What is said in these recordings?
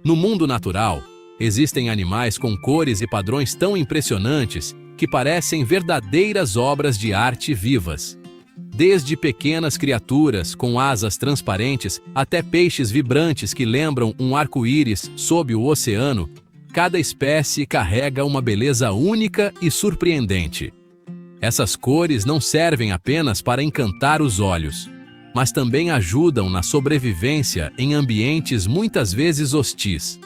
No mundo natural, existem animais com cores e padrões tão impressionantes que parecem verdadeiras obras de arte vivas. Desde pequenas criaturas com asas transparentes até peixes vibrantes que lembram um arco-íris sob o oceano, cada espécie carrega uma beleza única e surpreendente. Essas cores não servem apenas para encantar os olhos, mas também ajudam na sobrevivência em ambientes muitas vezes hostis.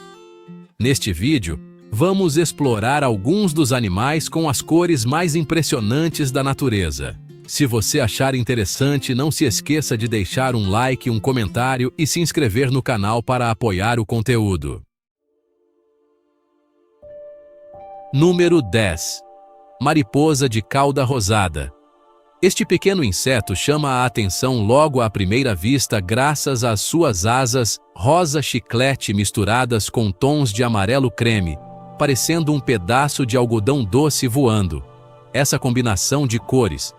Neste vídeo, vamos explorar alguns dos animais com as cores mais impressionantes da natureza. Se você achar interessante, não se esqueça de deixar um like, um comentário e se inscrever no canal para apoiar o conteúdo. Número 10. Mariposa de cauda rosada. Este pequeno inseto chama a atenção logo à primeira vista graças às suas asas rosa chiclete misturadas com tons de amarelo creme, parecendo um pedaço de algodão doce voando. Essa combinação de cores,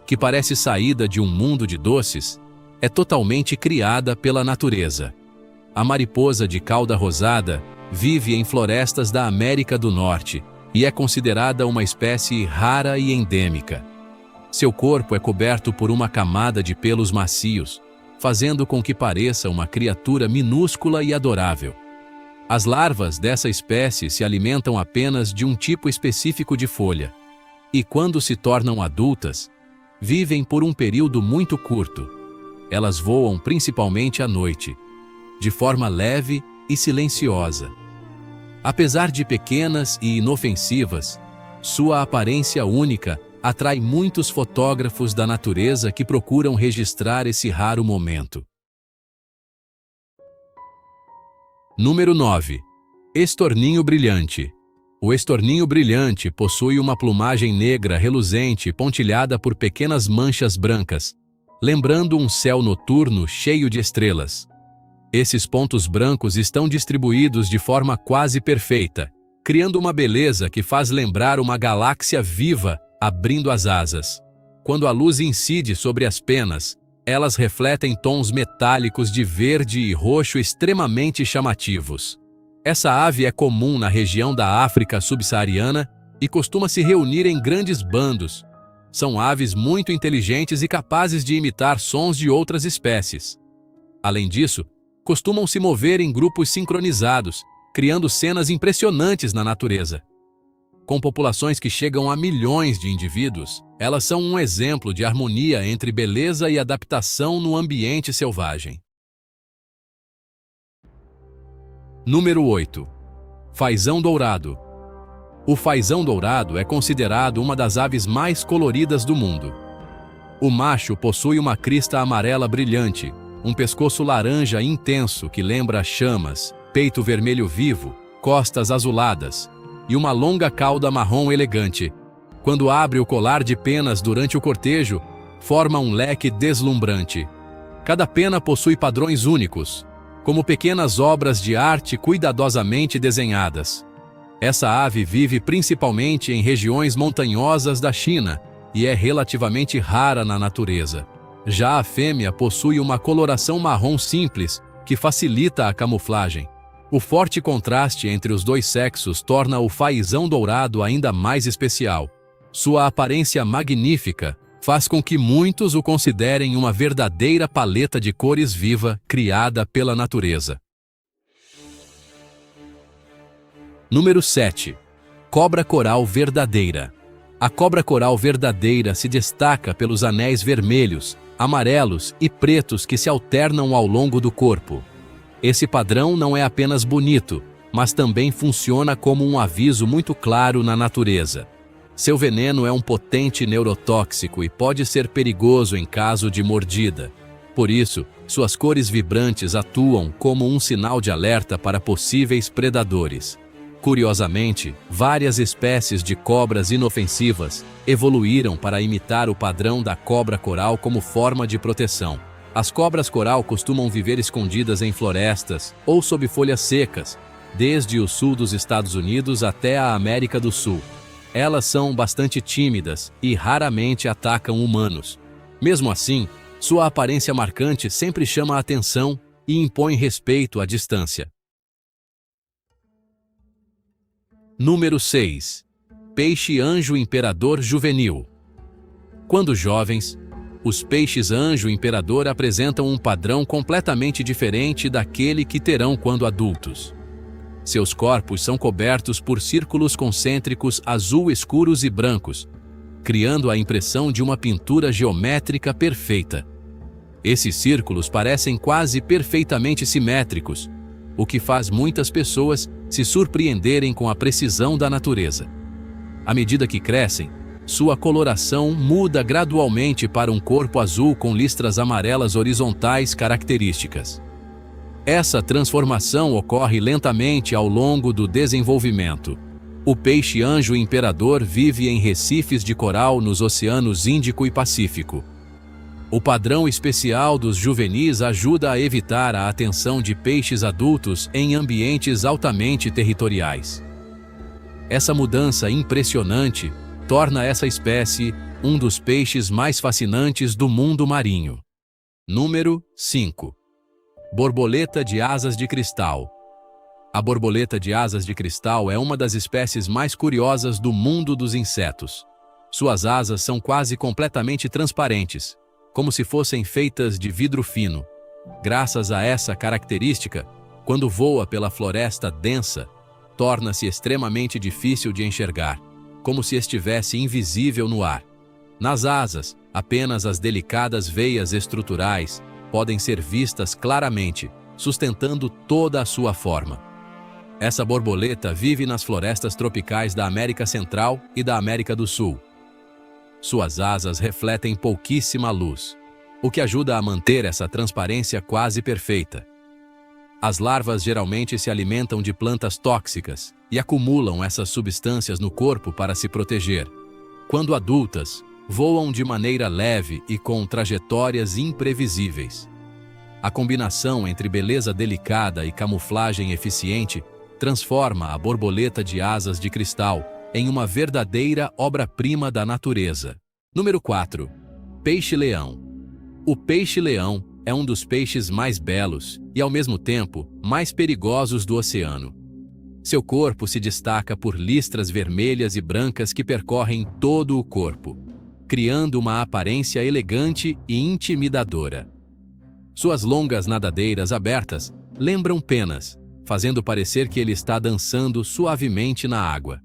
que parece saída de um mundo de doces, é totalmente criada pela natureza. A mariposa de cauda rosada vive em florestas da América do Norte e é considerada uma espécie rara e endêmica. Seu corpo é coberto por uma camada de pelos macios, fazendo com que pareça uma criatura minúscula e adorável. As larvas dessa espécie se alimentam apenas de um tipo específico de folha, e quando se tornam adultas, vivem por um período muito curto. Elas voam principalmente à noite, de forma leve e silenciosa. Apesar de pequenas e inofensivas, sua aparência única atrai muitos fotógrafos da natureza que procuram registrar esse raro momento. Número 9. Estorninho brilhante. O estorninho brilhante possui uma plumagem negra reluzente pontilhada por pequenas manchas brancas, lembrando um céu noturno cheio de estrelas. Esses pontos brancos estão distribuídos de forma quase perfeita, criando uma beleza que faz lembrar uma galáxia viva abrindo as asas. Quando a luz incide sobre as penas, elas refletem tons metálicos de verde e roxo extremamente chamativos. Essa ave é comum na região da África subsaariana e costuma se reunir em grandes bandos. São aves muito inteligentes e capazes de imitar sons de outras espécies. Além disso, costumam se mover em grupos sincronizados, criando cenas impressionantes na natureza. Com populações que chegam a milhões de indivíduos, elas são um exemplo de harmonia entre beleza e adaptação no ambiente selvagem. Número 8. Fazão dourado. O fazão dourado é considerado uma das aves mais coloridas do mundo. O macho possui uma crista amarela brilhante, um pescoço laranja intenso que lembra chamas, peito vermelho vivo, costas azuladas e uma longa cauda marrom elegante. Quando abre o colar de penas durante o cortejo, forma um leque deslumbrante. Cada pena possui padrões únicos, como pequenas obras de arte cuidadosamente desenhadas. Essa ave vive principalmente em regiões montanhosas da China e é relativamente rara na natureza. Já a fêmea possui uma coloração marrom simples, que facilita a camuflagem. O forte contraste entre os dois sexos torna o fazão dourado ainda mais especial. Sua aparência magnífica faz com que muitos o considerem uma verdadeira paleta de cores viva criada pela natureza. Número 7. Cobra coral verdadeira. A cobra coral verdadeira se destaca pelos anéis vermelhos, amarelos e pretos que se alternam ao longo do corpo. Esse padrão não é apenas bonito, mas também funciona como um aviso muito claro na natureza. Seu veneno é um potente neurotóxico e pode ser perigoso em caso de mordida. Por isso, suas cores vibrantes atuam como um sinal de alerta para possíveis predadores. Curiosamente, várias espécies de cobras inofensivas evoluíram para imitar o padrão da cobra coral como forma de proteção. As cobras coral costumam viver escondidas em florestas ou sob folhas secas, desde o sul dos Estados Unidos até a América do Sul. Elas são bastante tímidas e raramente atacam humanos. Mesmo assim, sua aparência marcante sempre chama a atenção e impõe respeito à distância. Número 6. Peixe-anjo imperador juvenil. Quando jovens, os peixes-anjo imperador apresentam um padrão completamente diferente daquele que terão quando adultos. Seus corpos são cobertos por círculos concêntricos azul escuros e brancos, criando a impressão de uma pintura geométrica perfeita. Esses círculos parecem quase perfeitamente simétricos, o que faz muitas pessoas se surpreenderem com a precisão da natureza. À medida que crescem, sua coloração muda gradualmente para um corpo azul com listras amarelas horizontais características. Essa transformação ocorre lentamente ao longo do desenvolvimento. O peixe-anjo imperador vive em recifes de coral nos oceanos Índico e Pacífico. O padrão especial dos juvenis ajuda a evitar a atenção de peixes adultos em ambientes altamente territoriais. Essa mudança impressionante torna essa espécie um dos peixes mais fascinantes do mundo marinho. Número 5. Borboleta de asas de cristal. A borboleta de asas de cristal é uma das espécies mais curiosas do mundo dos insetos. Suas asas são quase completamente transparentes, como se fossem feitas de vidro fino. Graças a essa característica, quando voa pela floresta densa, torna-se extremamente difícil de enxergar, como se estivesse invisível no ar. Nas asas, apenas as delicadas veias estruturais podem ser vistas claramente, sustentando toda a sua forma. Essa borboleta vive nas florestas tropicais da América Central e da América do Sul. Suas asas refletem pouquíssima luz, o que ajuda a manter essa transparência quase perfeita. As larvas geralmente se alimentam de plantas tóxicas e acumulam essas substâncias no corpo para se proteger. Quando adultas, voam de maneira leve e com trajetórias imprevisíveis. A combinação entre beleza delicada e camuflagem eficiente transforma a borboleta de asas de cristal em uma verdadeira obra-prima da natureza. Número 4. Peixe-leão. O peixe-leão é um dos peixes mais belos e, ao mesmo tempo, mais perigosos do oceano. Seu corpo se destaca por listras vermelhas e brancas que percorrem todo o corpo, criando uma aparência elegante e intimidadora. Suas longas nadadeiras abertas lembram penas, fazendo parecer que ele está dançando suavemente na água.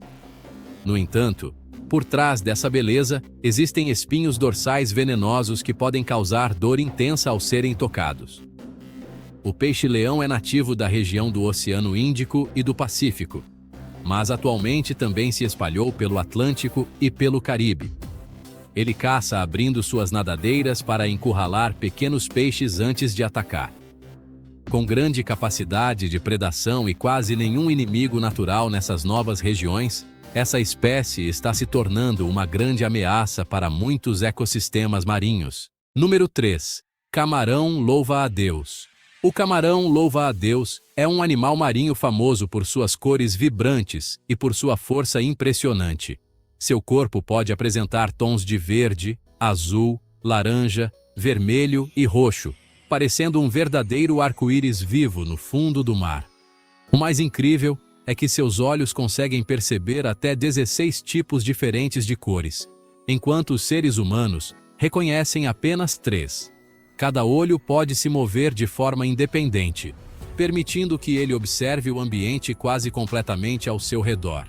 No entanto, por trás dessa beleza, existem espinhos dorsais venenosos que podem causar dor intensa ao serem tocados. O peixe-leão é nativo da região do Oceano Índico e do Pacífico, mas atualmente também se espalhou pelo Atlântico e pelo Caribe. Ele caça abrindo suas nadadeiras para encurralar pequenos peixes antes de atacar. Com grande capacidade de predação e quase nenhum inimigo natural nessas novas regiões, essa espécie está se tornando uma grande ameaça para muitos ecossistemas marinhos. Número 3. Camarão louva-a-Deus. O camarão louva-a-Deus é um animal marinho famoso por suas cores vibrantes e por sua força impressionante. Seu corpo pode apresentar tons de verde, azul, laranja, vermelho e roxo, parecendo um verdadeiro arco-íris vivo no fundo do mar. O mais incrível é que seus olhos conseguem perceber até 16 tipos diferentes de cores, enquanto os seres humanos reconhecem apenas 3. Cada olho pode se mover de forma independente, permitindo que ele observe o ambiente quase completamente ao seu redor.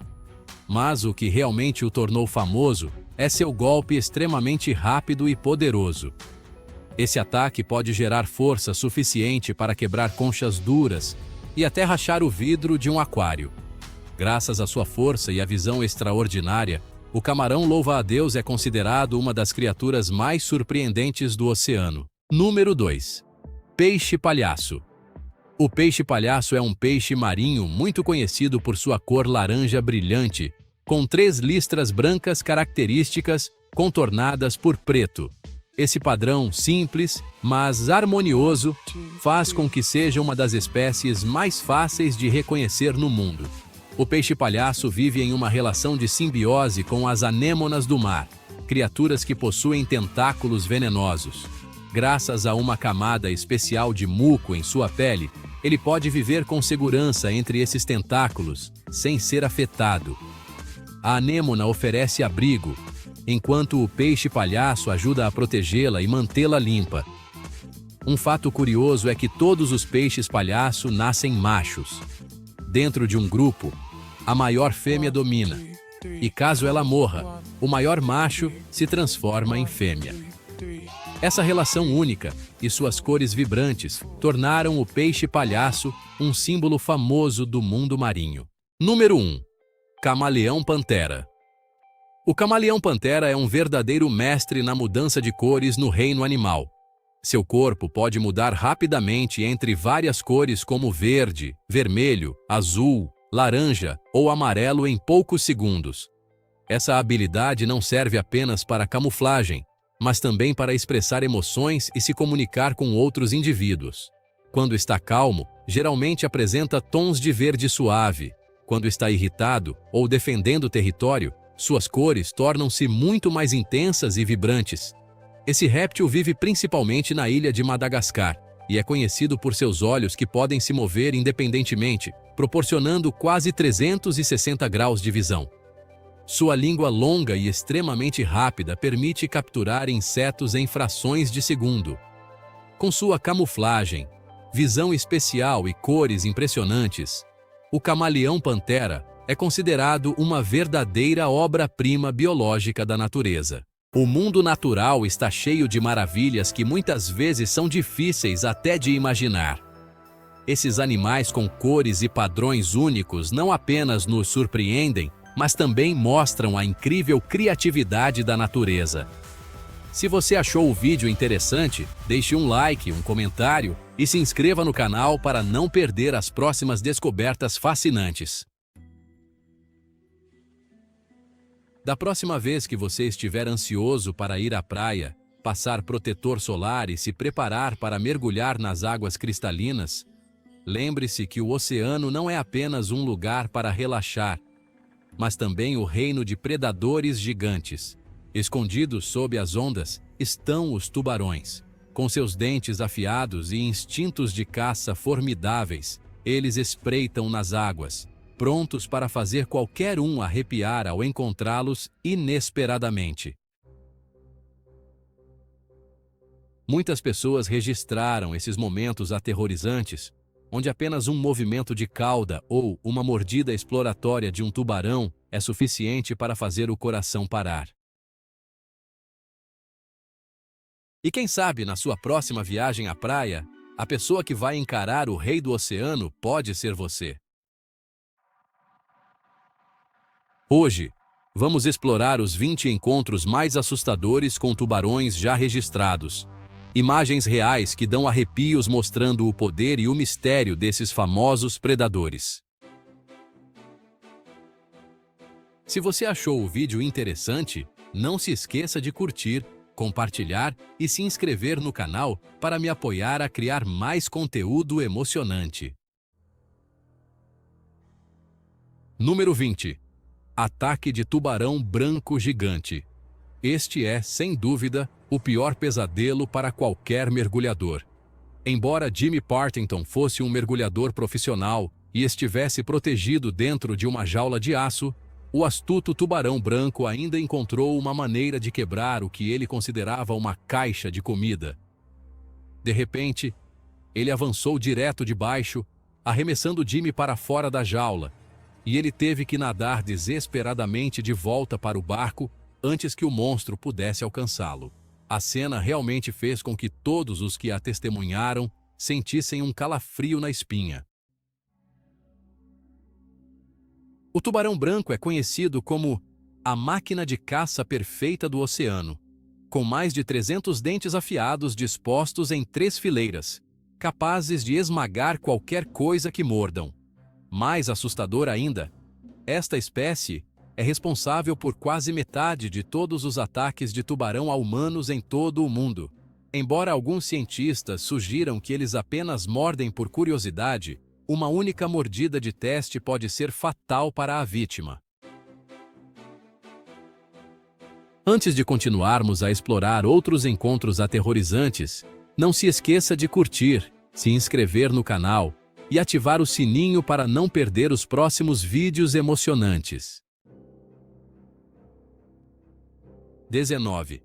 Mas o que realmente o tornou famoso é seu golpe extremamente rápido e poderoso. Esse ataque pode gerar força suficiente para quebrar conchas duras e até rachar o vidro de um aquário. Graças à sua força e à visão extraordinária, o camarão louva-a-Deus é considerado uma das criaturas mais surpreendentes do oceano. Número 2. Peixe-palhaço. O peixe-palhaço é um peixe marinho muito conhecido por sua cor laranja brilhante, com 3 listras brancas características contornadas por preto. Esse padrão simples, mas harmonioso, faz com que seja uma das espécies mais fáceis de reconhecer no mundo. O peixe-palhaço vive em uma relação de simbiose com as anêmonas do mar, criaturas que possuem tentáculos venenosos. Graças a uma camada especial de muco em sua pele, Ele pode viver com segurança entre esses tentáculos, sem ser afetado. A anêmona oferece abrigo, enquanto o peixe-palhaço ajuda a protegê-la e mantê-la limpa. Um fato curioso é que todos os peixes-palhaço nascem machos. Dentro de um grupo, a maior fêmea domina, e caso ela morra, o maior macho se transforma em fêmea. Essa relação única e suas cores vibrantes tornaram o peixe-palhaço um símbolo famoso do mundo marinho. Número 1. Camaleão-pantera. O camaleão-pantera é um verdadeiro mestre na mudança de cores no reino animal. Seu corpo pode mudar rapidamente entre várias cores como verde, vermelho, azul, laranja ou amarelo em poucos segundos. Essa habilidade não serve apenas para camuflagem, mas também para expressar emoções e se comunicar com outros indivíduos. Quando está calmo, geralmente apresenta tons de verde suave. Quando está irritado ou defendendo o território, suas cores tornam-se muito mais intensas e vibrantes. Esse réptil vive principalmente na ilha de Madagascar e é conhecido por seus olhos que podem se mover independentemente, proporcionando quase 360 graus de visão. Sua língua longa e extremamente rápida permite capturar insetos em frações de segundo. Com sua camuflagem, visão especial e cores impressionantes, o camaleão-pantera é considerado uma verdadeira obra-prima biológica da natureza. O mundo natural está cheio de maravilhas que muitas vezes são difíceis até de imaginar. Esses animais com cores e padrões únicos não apenas nos surpreendem, mas também mostram a incrível criatividade da natureza. Se você achou o vídeo interessante, deixe um like, um comentário e se inscreva no canal para não perder as próximas descobertas fascinantes. Da próxima vez que você estiver ansioso para ir à praia, passar protetor solar e se preparar para mergulhar nas águas cristalinas, lembre-se que o oceano não é apenas um lugar para relaxar, mas também o reino de predadores gigantes. Escondidos sob as ondas estão os tubarões. Com seus dentes afiados e instintos de caça formidáveis, eles espreitam nas águas, prontos para fazer qualquer um arrepiar ao encontrá-los inesperadamente. Muitas pessoas registraram esses momentos aterrorizantes, onde apenas um movimento de cauda ou uma mordida exploratória de um tubarão é suficiente para fazer o coração parar. E quem sabe, na sua próxima viagem à praia, a pessoa que vai encarar o rei do oceano pode ser você. Hoje, vamos explorar os 20 encontros mais assustadores com tubarões já registrados. Imagens reais que dão arrepios mostrando o poder e o mistério desses famosos predadores. Se você achou o vídeo interessante, não se esqueça de curtir, compartilhar e se inscrever no canal para me apoiar a criar mais conteúdo emocionante. Número 20. Ataque de tubarão branco gigante. Este é, sem dúvida, o pior pesadelo para qualquer mergulhador. Embora Jimmy Partington fosse um mergulhador profissional e estivesse protegido dentro de uma jaula de aço, o astuto tubarão branco ainda encontrou uma maneira de quebrar o que ele considerava uma caixa de comida. De repente, ele avançou direto de baixo, arremessando Jimmy para fora da jaula, e ele teve que nadar desesperadamente de volta para o barco antes que o monstro pudesse alcançá-lo. A cena realmente fez com que todos os que a testemunharam sentissem um calafrio na espinha. O tubarão branco é conhecido como a máquina de caça perfeita do oceano, com mais de 300 dentes afiados dispostos em 3 fileiras, capazes de esmagar qualquer coisa que mordam. Mais assustador ainda, esta espécie é responsável por quase metade de todos os ataques de tubarão a humanos em todo o mundo. Embora alguns cientistas sugiram que eles apenas mordem por curiosidade, uma única mordida de teste pode ser fatal para a vítima. Antes de continuarmos a explorar outros encontros aterrorizantes, não se esqueça de curtir, se inscrever no canal e ativar o sininho para não perder os próximos vídeos emocionantes. 19.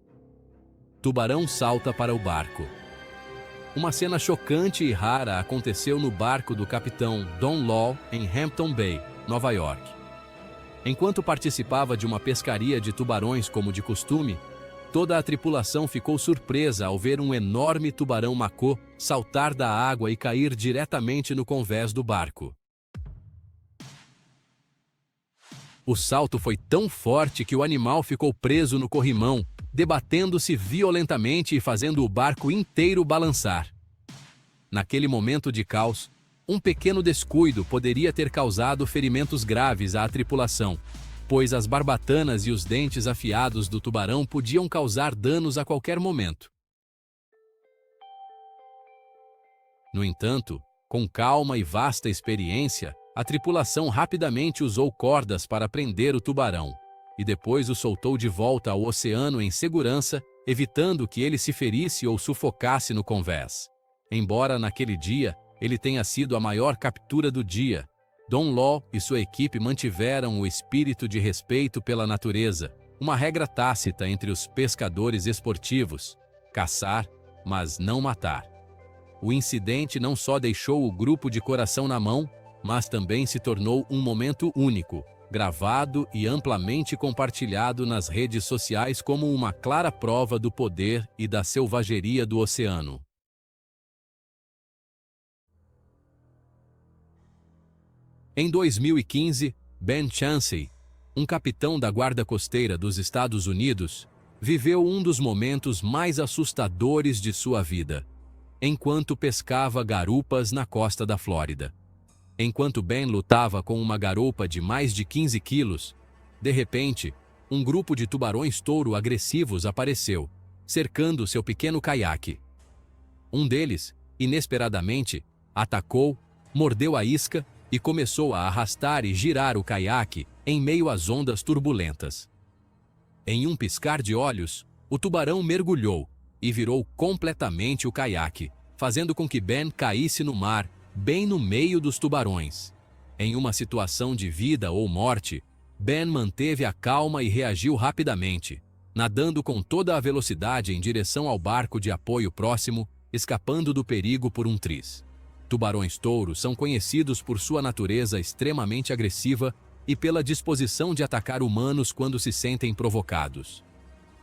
Tubarão salta para o barco. Uma cena chocante e rara aconteceu no barco do capitão Don Law em Hampton Bay, Nova York. Enquanto participava de uma pescaria de tubarões como de costume, toda a tripulação ficou surpresa ao ver um enorme tubarão macô saltar da água e cair diretamente no convés do barco. O salto foi tão forte que o animal ficou preso no corrimão, debatendo-se violentamente e fazendo o barco inteiro balançar. Naquele momento de caos, um pequeno descuido poderia ter causado ferimentos graves à tripulação, pois as barbatanas e os dentes afiados do tubarão podiam causar danos a qualquer momento. No entanto, com calma e vasta experiência, a tripulação rapidamente usou cordas para prender o tubarão, e depois o soltou de volta ao oceano em segurança, evitando que ele se ferisse ou sufocasse no convés. Embora naquele dia ele tenha sido a maior captura do dia, Don Law e sua equipe mantiveram o espírito de respeito pela natureza, uma regra tácita entre os pescadores esportivos: caçar, mas não matar. O incidente não só deixou o grupo de coração na mão, mas também se tornou um momento único, gravado e amplamente compartilhado nas redes sociais como uma clara prova do poder e da selvageria do oceano. Em 2015, Ben Chancey, um capitão da Guarda Costeira dos Estados Unidos, viveu um dos momentos mais assustadores de sua vida, enquanto pescava garupas na costa da Flórida. Enquanto Ben lutava com uma garupa de mais de 15 quilos, de repente, um grupo de tubarões-touro agressivos apareceu, cercando seu pequeno caiaque. Um deles, inesperadamente, atacou, mordeu a isca e começou a arrastar e girar o caiaque em meio às ondas turbulentas. Em um piscar de olhos, o tubarão mergulhou e virou completamente o caiaque, fazendo com que Ben caísse no mar, bem no meio dos tubarões. Em uma situação de vida ou morte, Ben manteve a calma e reagiu rapidamente, nadando com toda a velocidade em direção ao barco de apoio próximo, escapando do perigo por um triz. Tubarões-touro são conhecidos por sua natureza extremamente agressiva e pela disposição de atacar humanos quando se sentem provocados.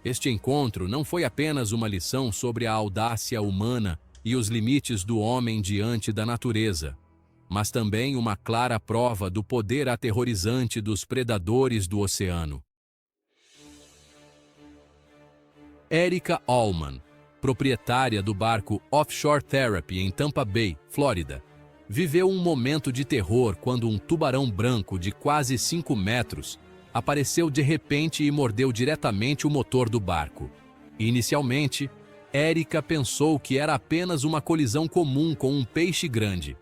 Este encontro não foi apenas uma lição sobre a audácia humana e os limites do homem diante da natureza, mas também uma clara prova do poder aterrorizante dos predadores do oceano. Erica Allman, proprietária do barco Offshore Therapy em Tampa Bay, Flórida, viveu um momento de terror quando um tubarão branco de quase 5 metros apareceu de repente e mordeu diretamente o motor do barco. Inicialmente, Erica pensou que era apenas uma colisão comum com um peixe grande,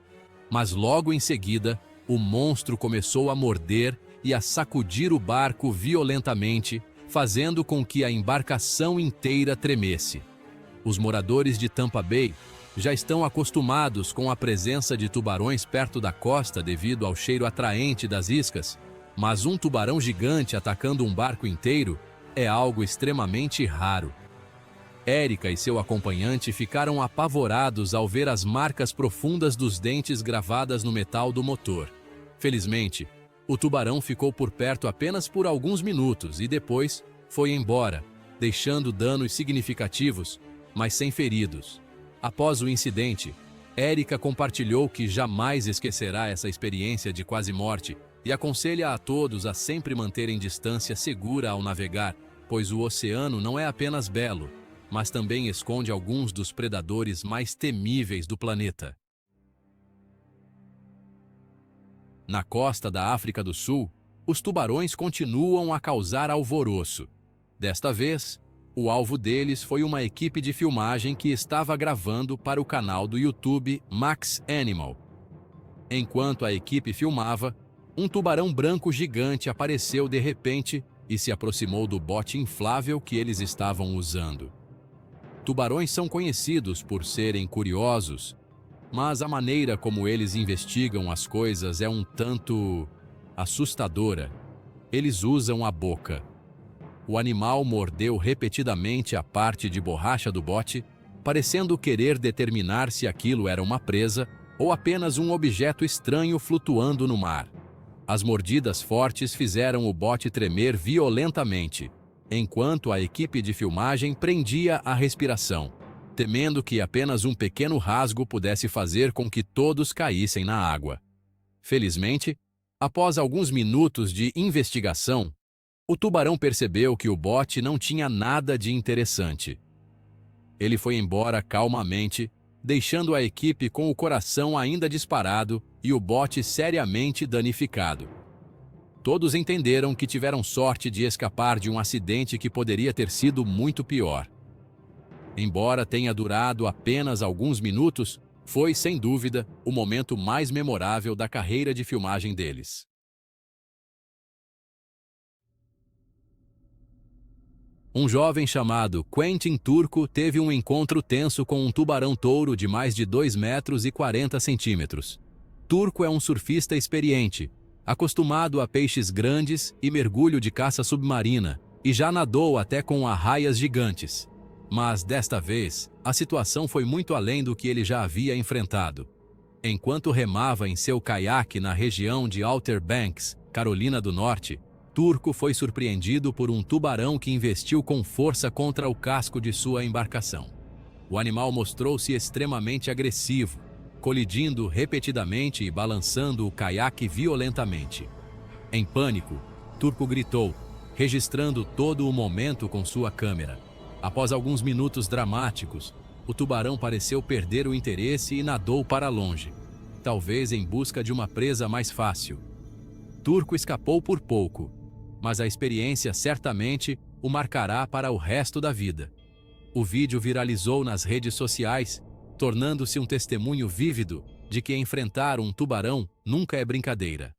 mas logo em seguida, o monstro começou a morder e a sacudir o barco violentamente, fazendo com que a embarcação inteira tremesse. Os moradores de Tampa Bay já estão acostumados com a presença de tubarões perto da costa devido ao cheiro atraente das iscas, mas um tubarão gigante atacando um barco inteiro é algo extremamente raro. Erica e seu acompanhante ficaram apavorados ao ver as marcas profundas dos dentes gravadas no metal do motor. Felizmente, o tubarão ficou por perto apenas por alguns minutos e depois foi embora, deixando danos significativos, mas sem feridos. Após o incidente, Erica compartilhou que jamais esquecerá essa experiência de quase morte e aconselha a todos a sempre manterem distância segura ao navegar, pois o oceano não é apenas belo, mas também esconde alguns dos predadores mais temíveis do planeta. Na costa da África do Sul, os tubarões continuam a causar alvoroço. Desta vez, o alvo deles foi uma equipe de filmagem que estava gravando para o canal do YouTube Max Animal. Enquanto a equipe filmava, um tubarão branco gigante apareceu de repente e se aproximou do bote inflável que eles estavam usando. Tubarões são conhecidos por serem curiosos, Mas a maneira como eles investigam as coisas é um tanto assustadora. Eles usam a boca. O animal mordeu repetidamente a parte de borracha do bote, parecendo querer determinar se aquilo era uma presa ou apenas um objeto estranho flutuando no mar. As mordidas fortes fizeram o bote tremer violentamente, enquanto a equipe de filmagem prendia a respiração, temendo que apenas um pequeno rasgo pudesse fazer com que todos caíssem na água. Felizmente, após alguns minutos de investigação, o tubarão percebeu que o bote não tinha nada de interessante. Ele foi embora calmamente, deixando a equipe com o coração ainda disparado e o bote seriamente danificado. Todos entenderam que tiveram sorte de escapar de um acidente que poderia ter sido muito pior. Embora tenha durado apenas alguns minutos, foi, sem dúvida, o momento mais memorável da carreira de filmagem deles. Um jovem chamado Quentin Turco teve um encontro tenso com um tubarão-touro de mais de 2,40 metros. Turco é um surfista experiente, acostumado a peixes grandes e mergulho de caça submarina, e já nadou até com arraias gigantes. Mas, desta vez, a situação foi muito além do que ele já havia enfrentado. Enquanto remava em seu caiaque na região de Outer Banks, Carolina do Norte, Turco foi surpreendido por um tubarão que investiu com força contra o casco de sua embarcação. O animal mostrou-se extremamente agressivo, colidindo repetidamente e balançando o caiaque violentamente. Em pânico, Turco gritou, registrando todo o momento com sua câmera. Após alguns minutos dramáticos, o tubarão pareceu perder o interesse e nadou para longe, talvez em busca de uma presa mais fácil. Turco escapou por pouco, mas a experiência certamente o marcará para o resto da vida. O vídeo viralizou nas redes sociais, tornando-se um testemunho vívido de que enfrentar um tubarão nunca é brincadeira.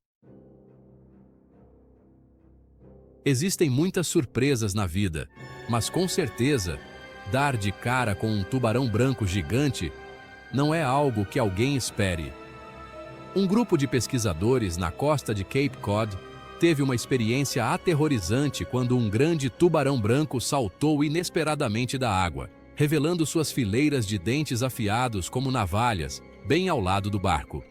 Existem muitas surpresas na vida, mas com certeza, dar de cara com um tubarão branco gigante não é algo que alguém espere. Um grupo de pesquisadores na costa de Cape Cod teve uma experiência aterrorizante quando um grande tubarão branco saltou inesperadamente da água, revelando suas fileiras de dentes afiados como navalhas, bem ao lado do barco.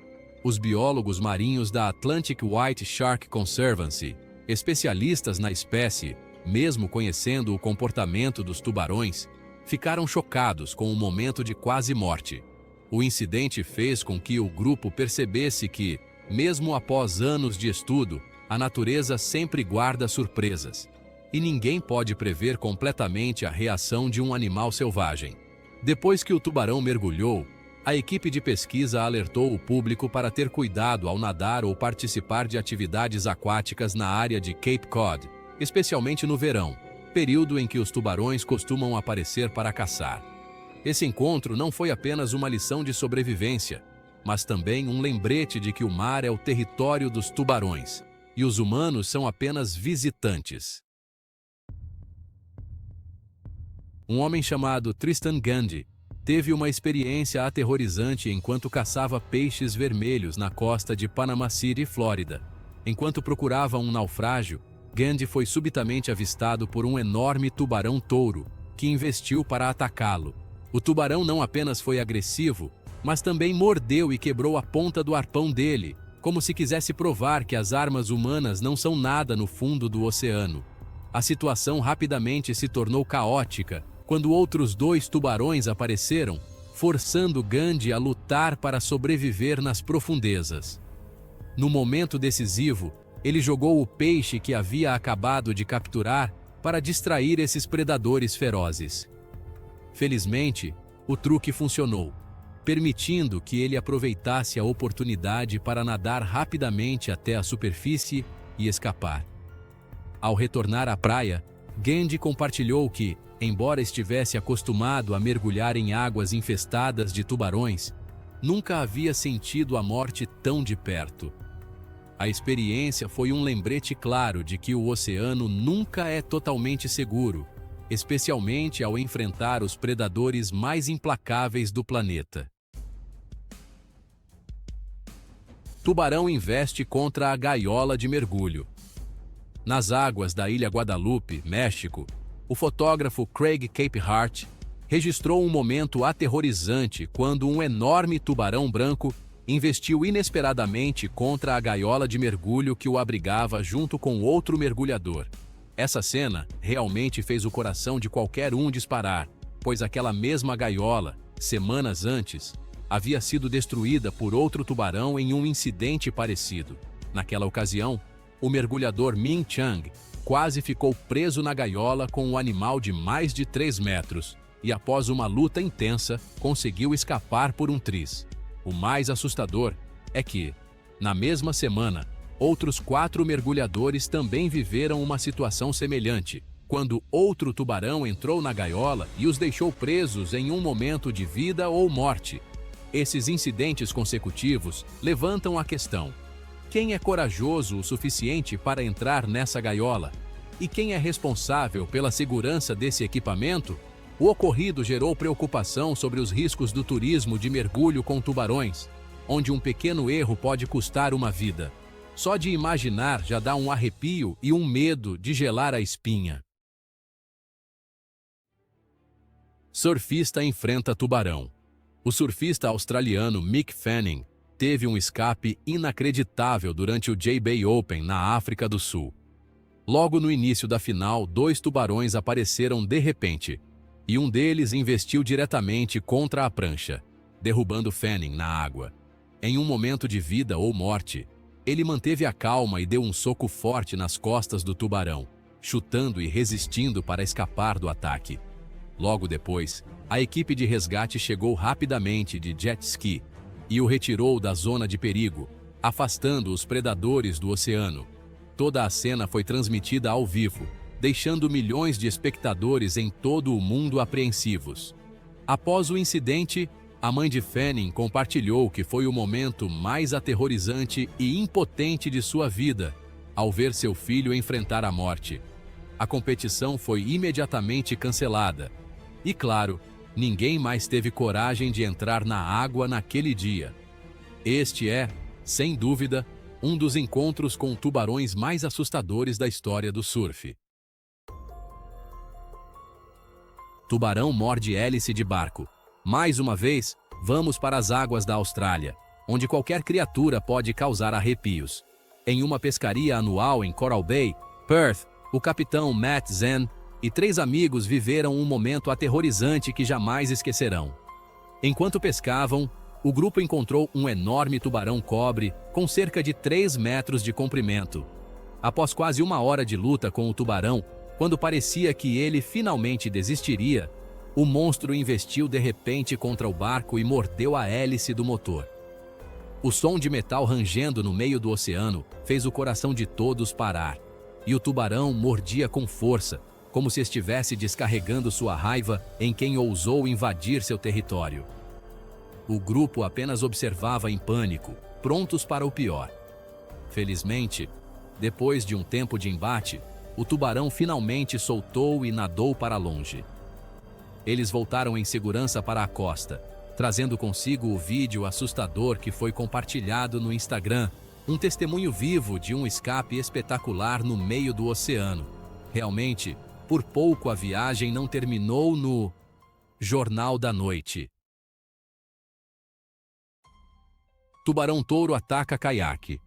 Os biólogos marinhos da Atlantic White Shark Conservancy, especialistas na espécie, mesmo conhecendo o comportamento dos tubarões, ficaram chocados com o momento de quase morte. O incidente fez com que o grupo percebesse que, mesmo após anos de estudo, a natureza sempre guarda surpresas, e ninguém pode prever completamente a reação de um animal selvagem. Depois que o tubarão mergulhou, a equipe de pesquisa alertou o público para ter cuidado ao nadar ou participar de atividades aquáticas na área de Cape Cod, especialmente no verão, período em que os tubarões costumam aparecer para caçar. Esse encontro não foi apenas uma lição de sobrevivência, mas também um lembrete de que o mar é o território dos tubarões, e os humanos são apenas visitantes. Um homem chamado Tristan Gandy teve uma experiência aterrorizante enquanto caçava peixes vermelhos na costa de Panama City, Flórida. Enquanto procurava um naufrágio, Gandy foi subitamente avistado por um enorme tubarão-touro, que investiu para atacá-lo. O tubarão não apenas foi agressivo, mas também mordeu e quebrou a ponta do arpão dele, como se quisesse provar que as armas humanas não são nada no fundo do oceano. A situação rapidamente se tornou caótica quando outros 2 tubarões apareceram, forçando Gandy a lutar para sobreviver nas profundezas. No momento decisivo, ele jogou o peixe que havia acabado de capturar para distrair esses predadores ferozes. Felizmente, o truque funcionou, permitindo que ele aproveitasse a oportunidade para nadar rapidamente até a superfície e escapar. Ao retornar à praia, Gandy compartilhou que, embora estivesse acostumado a mergulhar em águas infestadas de tubarões, nunca havia sentido a morte tão de perto. A experiência foi um lembrete claro de que o oceano nunca é totalmente seguro, especialmente ao enfrentar os predadores mais implacáveis do planeta. tubarão investe contra a gaiola de mergulho. Nas águas da Ilha Guadalupe, México, o fotógrafo Craig Capehart registrou um momento aterrorizante quando um enorme tubarão branco investiu inesperadamente contra a gaiola de mergulho que o abrigava junto com outro mergulhador. Essa cena realmente fez o coração de qualquer um disparar, pois aquela mesma gaiola, semanas antes, havia sido destruída por outro tubarão em um incidente parecido. Naquela ocasião, o mergulhador Ming Chang quase ficou preso na gaiola com um animal de mais de 3 metros e, após uma luta intensa, conseguiu escapar por um triz. O mais assustador é que, na mesma semana, outros 4 mergulhadores também viveram uma situação semelhante, quando outro tubarão entrou na gaiola e os deixou presos em um momento de vida ou morte. Esses incidentes consecutivos levantam a questão: quem é corajoso o suficiente para entrar nessa gaiola? E quem é responsável pela segurança desse equipamento? O ocorrido gerou preocupação sobre os riscos do turismo de mergulho com tubarões, onde um pequeno erro pode custar uma vida. Só de imaginar já dá um arrepio e um medo de gelar a espinha. Surfista enfrenta tubarão. O surfista australiano Mick Fanning teve um escape inacreditável durante o J-Bay Open na África do Sul. Logo no início da final, 2 tubarões apareceram de repente, e um deles investiu diretamente contra a prancha, derrubando Fanning na água. Em um momento de vida ou morte, ele manteve a calma e deu um soco forte nas costas do tubarão, chutando e resistindo para escapar do ataque. Logo depois, a equipe de resgate chegou rapidamente de jet ski e o retirou da zona de perigo, afastando os predadores do oceano. Toda a cena foi transmitida ao vivo, deixando milhões de espectadores em todo o mundo apreensivos. Após o incidente, a mãe de Fanning compartilhou que foi o momento mais aterrorizante e impotente de sua vida, ao ver seu filho enfrentar a morte. A competição foi imediatamente cancelada. E claro, ninguém mais teve coragem de entrar na água naquele dia. Este é, sem dúvida, um dos encontros com tubarões mais assustadores da história do surf. Tubarão morde hélice de barco. Mais uma vez, vamos para as águas da Austrália, onde qualquer criatura pode causar arrepios. Em uma pescaria anual em Coral Bay, Perth, o capitão Matt Zen e 3 amigos viveram um momento aterrorizante que jamais esquecerão. Enquanto pescavam, o grupo encontrou um enorme tubarão-cobre com cerca de 3 metros de comprimento. Após quase 1 hora de luta com o tubarão, quando parecia que ele finalmente desistiria, o monstro investiu de repente contra o barco e mordeu a hélice do motor. O som de metal rangendo no meio do oceano fez o coração de todos parar, e o tubarão mordia com força, como se estivesse descarregando sua raiva em quem ousou invadir seu território. O grupo apenas observava em pânico, prontos para o pior. Felizmente, depois de um tempo de embate, o tubarão finalmente soltou e nadou para longe. Eles voltaram em segurança para a costa, trazendo consigo o vídeo assustador que foi compartilhado no Instagram, um testemunho vivo de um escape espetacular no meio do oceano. Realmente, por pouco a viagem não terminou no Jornal da Noite. Tubarão-touro ataca caiaque.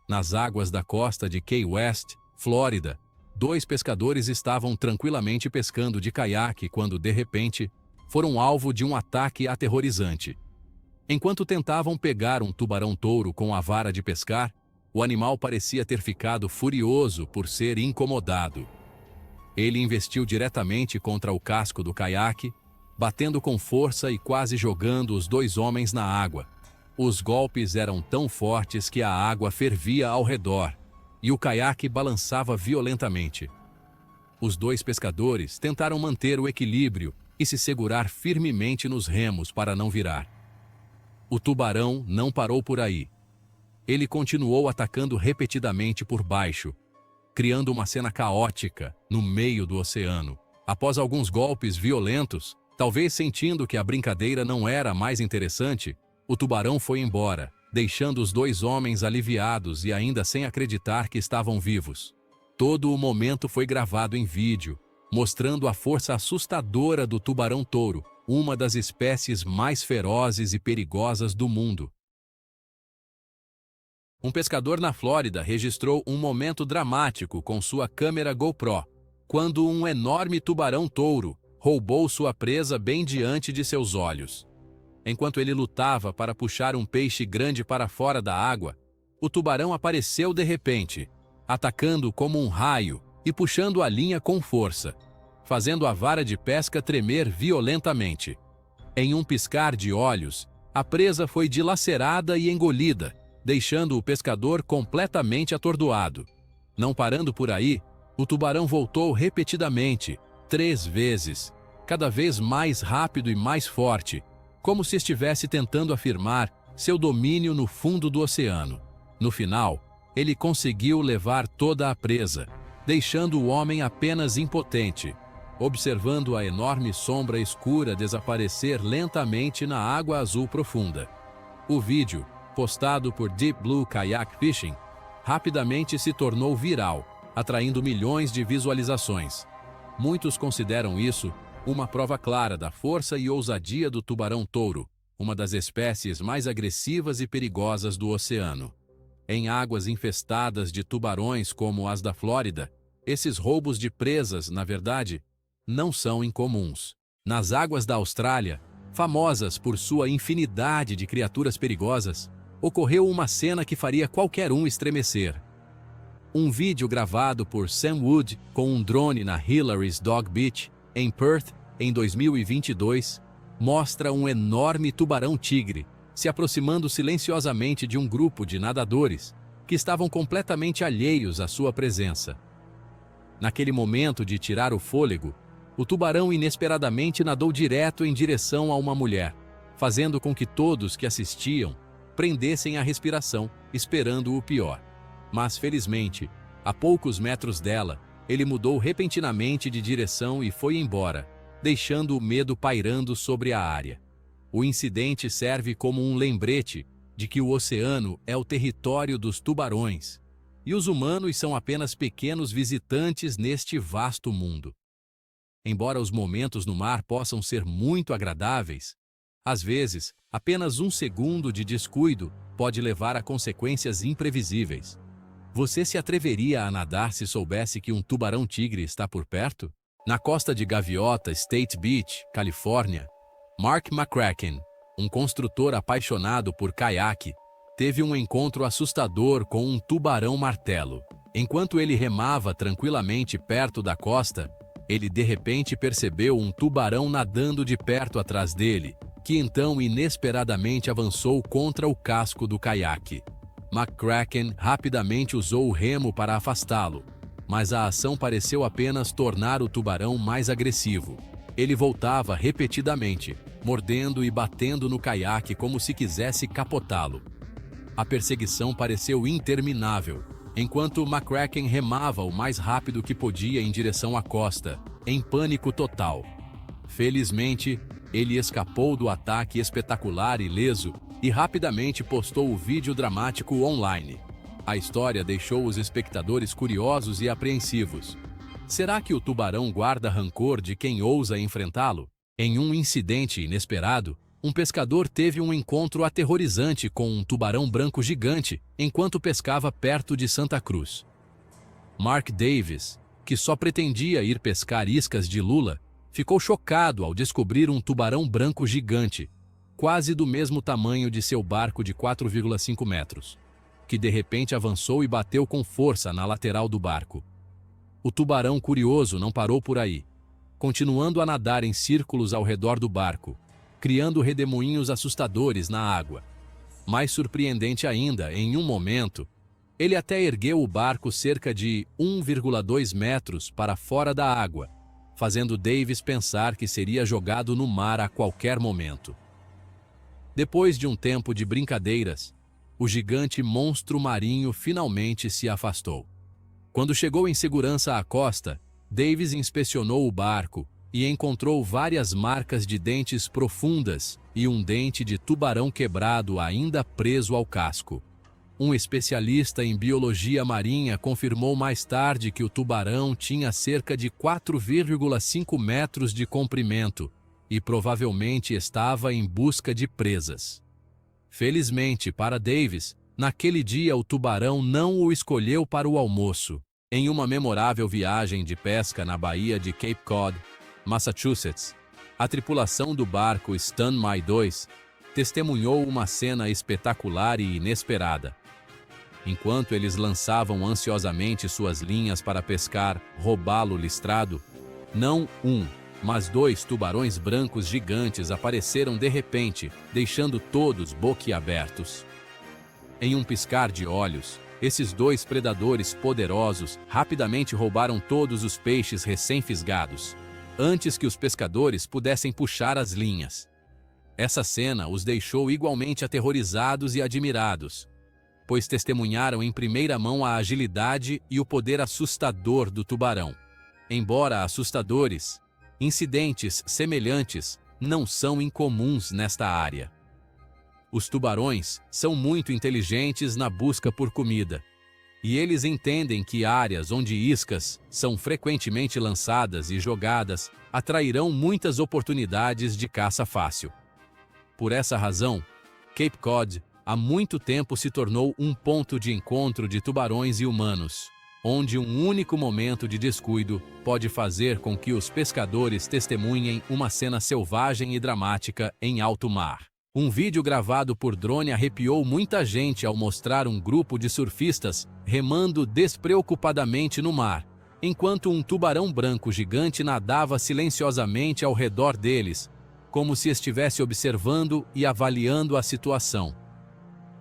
Nas águas da costa de Key West, Flórida, 2 pescadores estavam tranquilamente pescando de caiaque quando, de repente, foram alvo de um ataque aterrorizante. Enquanto tentavam pegar um tubarão-touro com a vara de pescar, o animal parecia ter ficado furioso por ser incomodado. Ele investiu diretamente contra o casco do caiaque, batendo com força e quase jogando os 2 homens na água. Os golpes eram tão fortes que a água fervia ao redor, e o caiaque balançava violentamente. Os 2 pescadores tentaram manter o equilíbrio e se segurar firmemente nos remos para não virar. O tubarão não parou por aí. Ele continuou atacando repetidamente por baixo, criando uma cena caótica no meio do oceano. Após alguns golpes violentos, talvez sentindo que a brincadeira não era mais interessante, o tubarão foi embora, deixando os dois homens aliviados e ainda sem acreditar que estavam vivos. Todo o momento foi gravado em vídeo, mostrando a força assustadora do tubarão-touro, uma das espécies mais ferozes e perigosas do mundo. Um pescador na Flórida registrou um momento dramático com sua câmera GoPro, quando um enorme tubarão-touro roubou sua presa bem diante de seus olhos. Enquanto ele lutava para puxar um peixe grande para fora da água, o tubarão apareceu de repente, atacando como um raio e puxando a linha com força, fazendo a vara de pesca tremer violentamente. Em um piscar de olhos, a presa foi dilacerada e engolida, deixando o pescador completamente atordoado. Não parando por aí, o tubarão voltou repetidamente, 3 vezes, cada vez mais rápido e mais forte, como se estivesse tentando afirmar seu domínio no fundo do oceano. No final, ele conseguiu levar toda a presa, deixando o homem apenas impotente, observando a enorme sombra escura desaparecer lentamente na água azul profunda. O vídeo, postado por Deep Blue Kayak Fishing, rapidamente se tornou viral, atraindo milhões de visualizações. Muitos consideram isso uma prova clara da força e ousadia do tubarão-touro, uma das espécies mais agressivas e perigosas do oceano. Em águas infestadas de tubarões como as da Flórida, esses roubos de presas, na verdade, não são incomuns. Nas águas da Austrália, famosas por sua infinidade de criaturas perigosas, ocorreu uma cena que faria qualquer um estremecer. Um vídeo gravado por Sam Wood com um drone na Hillary's Dog Beach, em Perth, em 2022, mostra um enorme tubarão-tigre se aproximando silenciosamente de um grupo de nadadores que estavam completamente alheios à sua presença. Naquele momento de tirar o fôlego, o tubarão inesperadamente nadou direto em direção a uma mulher, fazendo com que todos que assistiam prendessem a respiração, esperando o pior. Mas, felizmente, a poucos metros dela, ele mudou repentinamente de direção e foi embora, deixando o medo pairando sobre a área. O incidente serve como um lembrete de que o oceano é o território dos tubarões, e os humanos são apenas pequenos visitantes neste vasto mundo. Embora os momentos no mar possam ser muito agradáveis, às vezes, apenas um segundo de descuido pode levar a consequências imprevisíveis. Você se atreveria a nadar se soubesse que um tubarão-tigre está por perto? Na costa de Gaviota State Beach, Califórnia, Mark McCracken, um construtor apaixonado por caiaque, teve um encontro assustador com um tubarão-martelo. Enquanto ele remava tranquilamente perto da costa, ele de repente percebeu um tubarão nadando de perto atrás dele, que então inesperadamente avançou contra o casco do caiaque. McCracken rapidamente usou o remo para afastá-lo, mas a ação pareceu apenas tornar o tubarão mais agressivo. Ele voltava repetidamente, mordendo e batendo no caiaque como se quisesse capotá-lo. A perseguição pareceu interminável, enquanto McCracken remava o mais rápido que podia em direção à costa, em pânico total. Felizmente, ele escapou do ataque espetacular ileso e rapidamente postou o vídeo dramático online. A história deixou os espectadores curiosos e apreensivos. Será que o tubarão guarda rancor de quem ousa enfrentá-lo? Em um incidente inesperado, um pescador teve um encontro aterrorizante com um tubarão branco gigante enquanto pescava perto de Santa Cruz. Mark Davis, que só pretendia ir pescar iscas de lula, ficou chocado ao descobrir um tubarão branco gigante, quase do mesmo tamanho de seu barco de 4,5 metros, que de repente avançou e bateu com força na lateral do barco. O tubarão curioso não parou por aí, continuando a nadar em círculos ao redor do barco, criando redemoinhos assustadores na água. Mais surpreendente ainda, em um momento, ele até ergueu o barco cerca de 1,2 metros para fora da água, fazendo Davis pensar que seria jogado no mar a qualquer momento. Depois de um tempo de brincadeiras, o gigante monstro marinho finalmente se afastou. Quando chegou em segurança à costa, Davis inspecionou o barco e encontrou várias marcas de dentes profundas e um dente de tubarão quebrado ainda preso ao casco. Um especialista em biologia marinha confirmou mais tarde que o tubarão tinha cerca de 4,5 metros de comprimento e provavelmente estava em busca de presas. Felizmente para Davis, naquele dia o tubarão não o escolheu para o almoço. Em uma memorável viagem de pesca na Baía de Cape Cod, Massachusetts, a tripulação do barco Stanmai 2 testemunhou uma cena espetacular e inesperada. Enquanto eles lançavam ansiosamente suas linhas para pescar robalo listrado, não um, mas 2 tubarões brancos gigantes apareceram de repente, deixando todos boquiabertos. Em um piscar de olhos, esses 2 predadores poderosos rapidamente roubaram todos os peixes recém-fisgados, antes que os pescadores pudessem puxar as linhas. Essa cena os deixou igualmente aterrorizados e admirados, pois testemunharam em primeira mão a agilidade e o poder assustador do tubarão. Embora assustadores, incidentes semelhantes não são incomuns nesta área. Os tubarões são muito inteligentes na busca por comida, e eles entendem que áreas onde iscas são frequentemente lançadas e jogadas atrairão muitas oportunidades de caça fácil. Por essa razão, Cape Cod há muito tempo se tornou um ponto de encontro de tubarões e humanos, onde um único momento de descuido pode fazer com que os pescadores testemunhem uma cena selvagem e dramática em alto mar. Um vídeo gravado por drone arrepiou muita gente ao mostrar um grupo de surfistas remando despreocupadamente no mar, enquanto um tubarão branco gigante nadava silenciosamente ao redor deles, como se estivesse observando e avaliando a situação.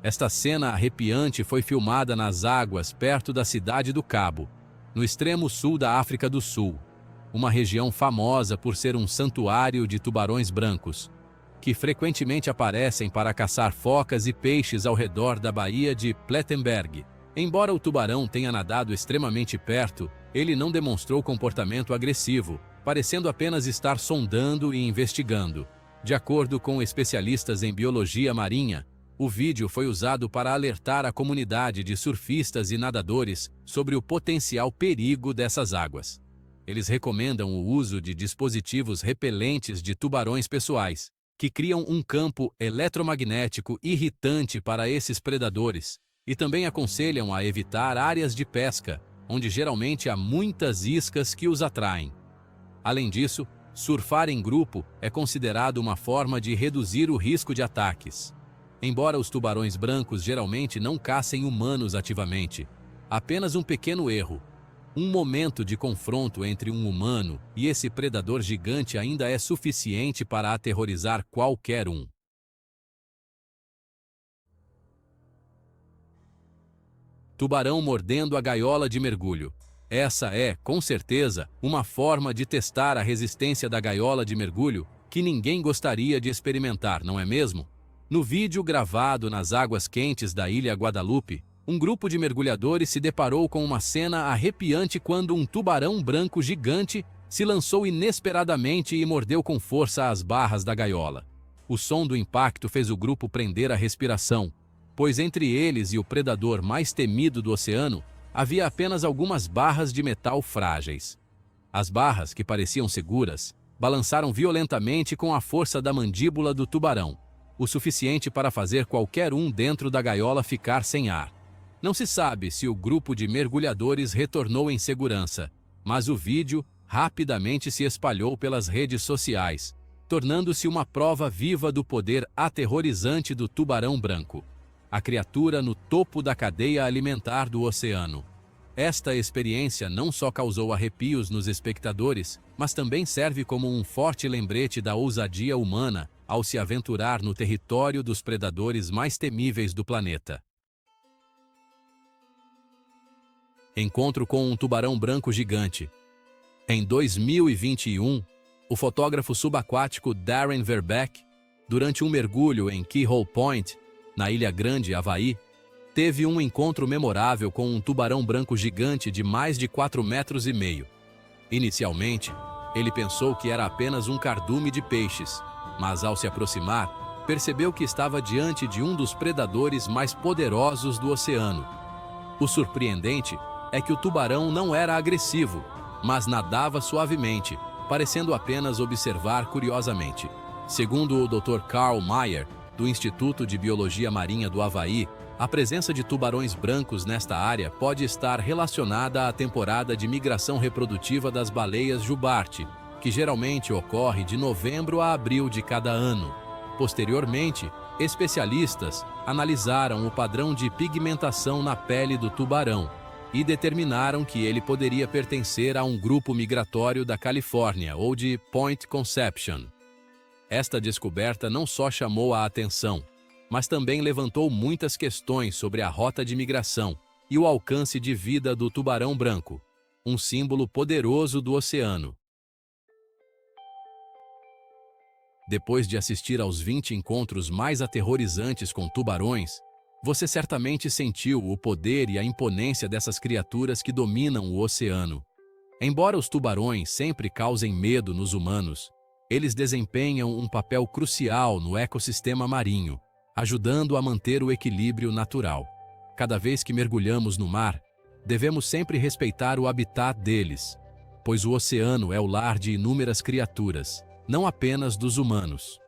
Esta cena arrepiante foi filmada nas águas perto da cidade do Cabo, no extremo sul da África do Sul, uma região famosa por ser um santuário de tubarões brancos, que frequentemente aparecem para caçar focas e peixes ao redor da Baía de Plettenberg. Embora o tubarão tenha nadado extremamente perto, ele não demonstrou comportamento agressivo, parecendo apenas estar sondando e investigando. De acordo com especialistas em biologia marinha, o vídeo foi usado para alertar a comunidade de surfistas e nadadores sobre o potencial perigo dessas águas. Eles recomendam o uso de dispositivos repelentes de tubarões pessoais, que criam um campo eletromagnético irritante para esses predadores, e também aconselham a evitar áreas de pesca, onde geralmente há muitas iscas que os atraem. Além disso, surfar em grupo é considerado uma forma de reduzir o risco de ataques. Embora os tubarões brancos geralmente não caçem humanos ativamente, apenas um pequeno erro, um momento de confronto entre um humano e esse predador gigante ainda é suficiente para aterrorizar qualquer um. Tubarão mordendo a gaiola de mergulho. Essa é, com certeza, uma forma de testar a resistência da gaiola de mergulho que ninguém gostaria de experimentar, não é mesmo? No vídeo gravado nas águas quentes da ilha Guadalupe, um grupo de mergulhadores se deparou com uma cena arrepiante quando um tubarão branco gigante se lançou inesperadamente e mordeu com força as barras da gaiola. O som do impacto fez o grupo prender a respiração, pois entre eles e o predador mais temido do oceano, havia apenas algumas barras de metal frágeis. As barras, que pareciam seguras, balançaram violentamente com a força da mandíbula do tubarão, o suficiente para fazer qualquer um dentro da gaiola ficar sem ar. Não se sabe se o grupo de mergulhadores retornou em segurança, mas o vídeo rapidamente se espalhou pelas redes sociais, tornando-se uma prova viva do poder aterrorizante do tubarão branco, a criatura no topo da cadeia alimentar do oceano. Esta experiência não só causou arrepios nos espectadores, mas também serve como um forte lembrete da ousadia humana ao se aventurar no território dos predadores mais temíveis do planeta. Encontro com um tubarão branco gigante. Em 2021, o fotógrafo subaquático Darren Verbeek, durante um mergulho em Keyhole Point, na Ilha Grande, Havaí, teve um encontro memorável com um tubarão branco gigante de mais de 4,5 metros. Inicialmente, Ele pensou que era apenas um cardume de peixes, mas ao se aproximar, percebeu que estava diante de um dos predadores mais poderosos do oceano. O surpreendente é que o tubarão não era agressivo, mas nadava suavemente, parecendo apenas observar curiosamente. Segundo o Dr. Carl Mayer, do Instituto de Biologia Marinha do Havaí, a presença de tubarões brancos nesta área pode estar relacionada à temporada de migração reprodutiva das baleias jubarte, que geralmente ocorre de novembro a abril de cada ano. Posteriormente, especialistas analisaram o padrão de pigmentação na pele do tubarão e determinaram que ele poderia pertencer a um grupo migratório da Califórnia ou de Point Conception. Esta descoberta não só chamou a atenção, mas também levantou muitas questões sobre a rota de migração e o alcance de vida do tubarão branco, um símbolo poderoso do oceano. Depois de assistir aos 20 encontros mais aterrorizantes com tubarões, você certamente sentiu o poder e a imponência dessas criaturas que dominam o oceano. Embora os tubarões sempre causem medo nos humanos, eles desempenham um papel crucial no ecossistema marinho, ajudando a manter o equilíbrio natural. Cada vez que mergulhamos no mar, devemos sempre respeitar o habitat deles, pois o oceano é o lar de inúmeras criaturas, não apenas dos humanos.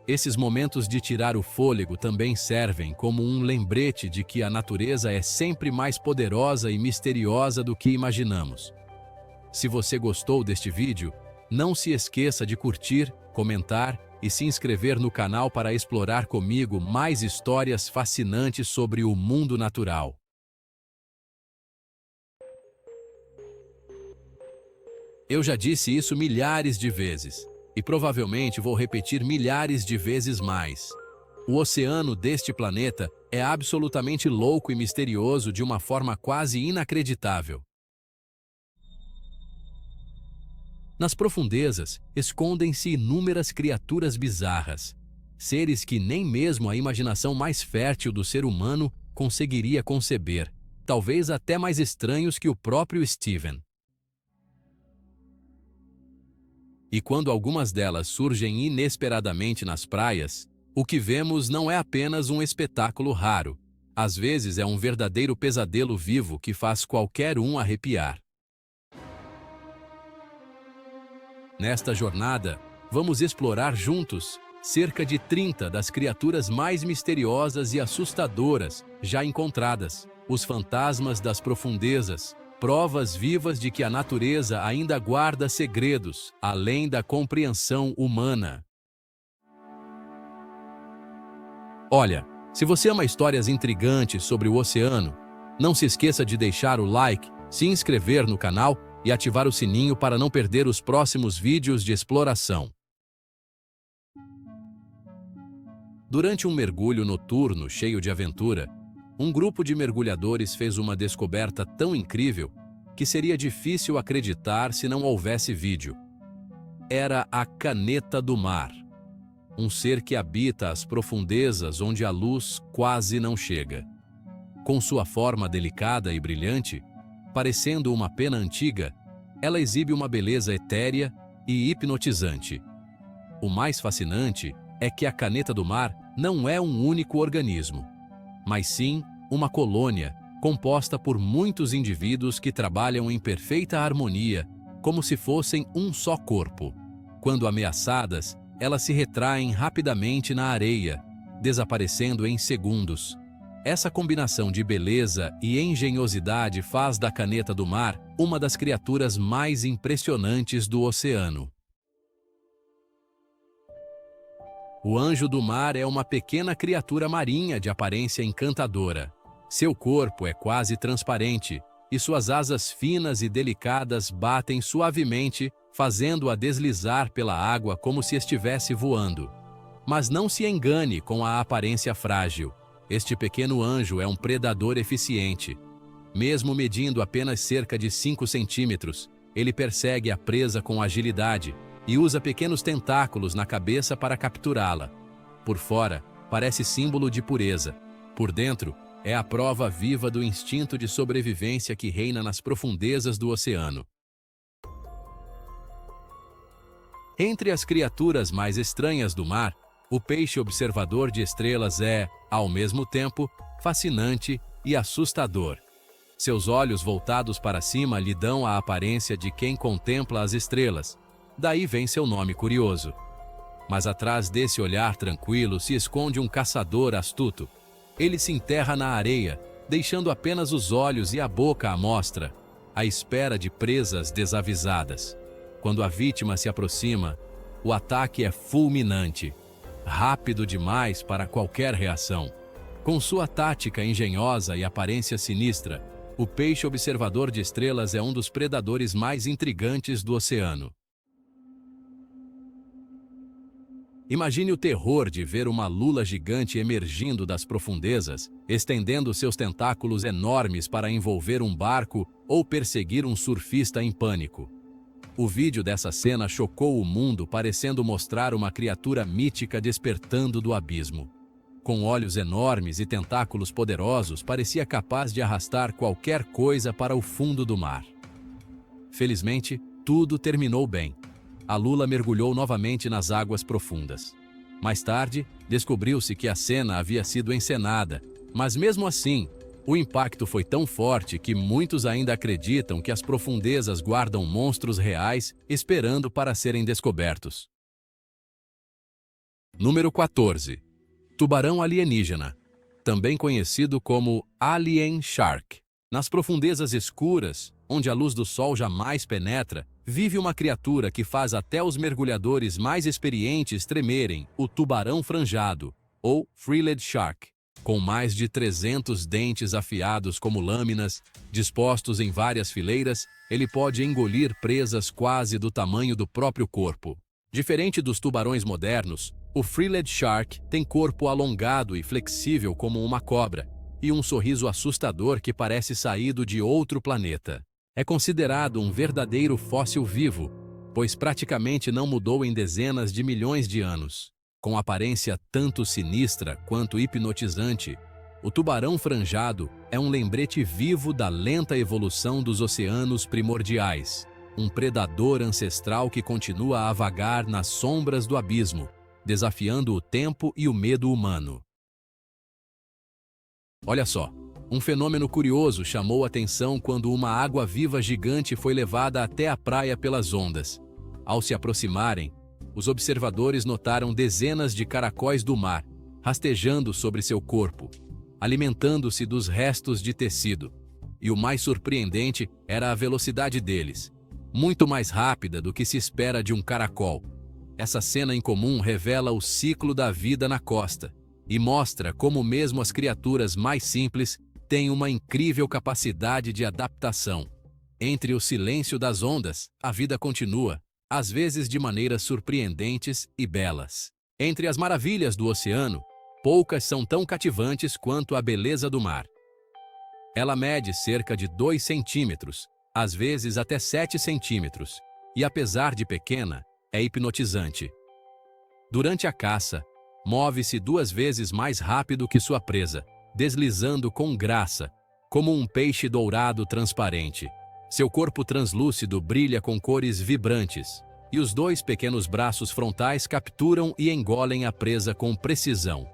Esses momentos de tirar o fôlego também servem como um lembrete de que a natureza é sempre mais poderosa e misteriosa do que imaginamos. Se você gostou deste vídeo, não se esqueça de curtir, comentar e se inscrever no canal para explorar comigo mais histórias fascinantes sobre o mundo natural. Eu já disse isso milhares de vezes, e provavelmente vou repetir milhares de vezes mais. O oceano deste planeta é absolutamente louco e misterioso de uma forma quase inacreditável. Nas profundezas, escondem-se inúmeras criaturas bizarras, seres que nem mesmo a imaginação mais fértil do ser humano conseguiria conceber, talvez até mais estranhos que o próprio Steven. E quando algumas delas surgem inesperadamente nas praias, o que vemos não é apenas um espetáculo raro, às vezes é um verdadeiro pesadelo vivo que faz qualquer um arrepiar. Nesta jornada, vamos explorar juntos cerca de 30 das criaturas mais misteriosas e assustadoras já encontradas, os fantasmas das profundezas, provas vivas de que a natureza ainda guarda segredos, além da compreensão humana. Olha, se você ama histórias intrigantes sobre o oceano, não se esqueça de deixar o like, se inscrever no canal e ativar o sininho para não perder os próximos vídeos de exploração. Durante um mergulho noturno cheio de aventura, um grupo de mergulhadores fez uma descoberta tão incrível que seria difícil acreditar se não houvesse vídeo. Era a caneta do mar, um ser que habita as profundezas onde a luz quase não chega. Com sua forma delicada e brilhante, parecendo uma pena antiga, ela exibe uma beleza etérea e hipnotizante. O mais fascinante é que a caneta do mar não é um único organismo, mas sim uma colônia composta por muitos indivíduos que trabalham em perfeita harmonia, como se fossem um só corpo. Quando ameaçadas, elas se retraem rapidamente na areia, desaparecendo em segundos. Essa combinação de beleza e engenhosidade faz da caneta do mar uma das criaturas mais impressionantes do oceano. O anjo do mar é uma pequena criatura marinha de aparência encantadora. Seu corpo é quase transparente e suas asas finas e delicadas batem suavemente, fazendo-a deslizar pela água como se estivesse voando. Mas não se engane com a aparência frágil. Este pequeno anjo é um predador eficiente. Mesmo medindo apenas cerca de 5 centímetros, ele persegue a presa com agilidade e usa pequenos tentáculos na cabeça para capturá-la. Por fora, parece símbolo de pureza. Por dentro, é a prova viva do instinto de sobrevivência que reina nas profundezas do oceano. Entre as criaturas mais estranhas do mar, o peixe observador de estrelas é, ao mesmo tempo, fascinante e assustador. Seus olhos voltados para cima lhe dão a aparência de quem contempla as estrelas. Daí vem seu nome curioso. Mas atrás desse olhar tranquilo se esconde um caçador astuto. Ele se enterra na areia, deixando apenas os olhos e a boca à mostra, à espera de presas desavisadas. Quando a vítima se aproxima, o ataque é fulminante, rápido demais para qualquer reação. Com sua tática engenhosa e aparência sinistra, o peixe observador de estrelas é um dos predadores mais intrigantes do oceano. Imagine o terror de ver uma lula gigante emergindo das profundezas, estendendo seus tentáculos enormes para envolver um barco ou perseguir um surfista em pânico. O vídeo dessa cena chocou o mundo, parecendo mostrar uma criatura mítica despertando do abismo. Com olhos enormes e tentáculos poderosos, parecia capaz de arrastar qualquer coisa para o fundo do mar. Felizmente, tudo terminou bem. A lula mergulhou novamente nas águas profundas. Mais tarde, descobriu-se que a cena havia sido encenada, mas mesmo assim, o impacto foi tão forte que muitos ainda acreditam que as profundezas guardam monstros reais esperando para serem descobertos. Número 14. Tubarão alienígena, também conhecido como Alien Shark. Nas profundezas escuras, onde a luz do sol jamais penetra, vive uma criatura que faz até os mergulhadores mais experientes tremerem, o tubarão franjado, ou Frilled Shark. Com mais de 300 dentes afiados como lâminas, dispostos em várias fileiras, ele pode engolir presas quase do tamanho do próprio corpo. Diferente dos tubarões modernos, o Frilled Shark tem corpo alongado e flexível como uma cobra, e um sorriso assustador que parece saído de outro planeta. É considerado um verdadeiro fóssil vivo, pois praticamente não mudou em dezenas de milhões de anos. Com aparência tanto sinistra quanto hipnotizante, o tubarão franjado é um lembrete vivo da lenta evolução dos oceanos primordiais, um predador ancestral que continua a vagar nas sombras do abismo, desafiando o tempo e o medo humano. Olha só, um fenômeno curioso chamou a atenção quando uma água-viva gigante foi levada até a praia pelas ondas. Ao se aproximarem, os observadores notaram dezenas de caracóis do mar, rastejando sobre seu corpo, alimentando-se dos restos de tecido. E o mais surpreendente era a velocidade deles, muito mais rápida do que se espera de um caracol. Essa cena incomum revela o ciclo da vida na costa e mostra como mesmo as criaturas mais simples têm uma incrível capacidade de adaptação. Entre o silêncio das ondas, a vida continua, às vezes de maneiras surpreendentes e belas. Entre as maravilhas do oceano, poucas são tão cativantes quanto a beleza do mar. Ela mede cerca de 2 centímetros, às vezes até 7 centímetros, e apesar de pequena, é hipnotizante. Durante a caça, move-se 2 vezes mais rápido que sua presa, deslizando com graça, como um peixe dourado transparente. Seu corpo translúcido brilha com cores vibrantes, e os 2 pequenos braços frontais capturam e engolem a presa com precisão.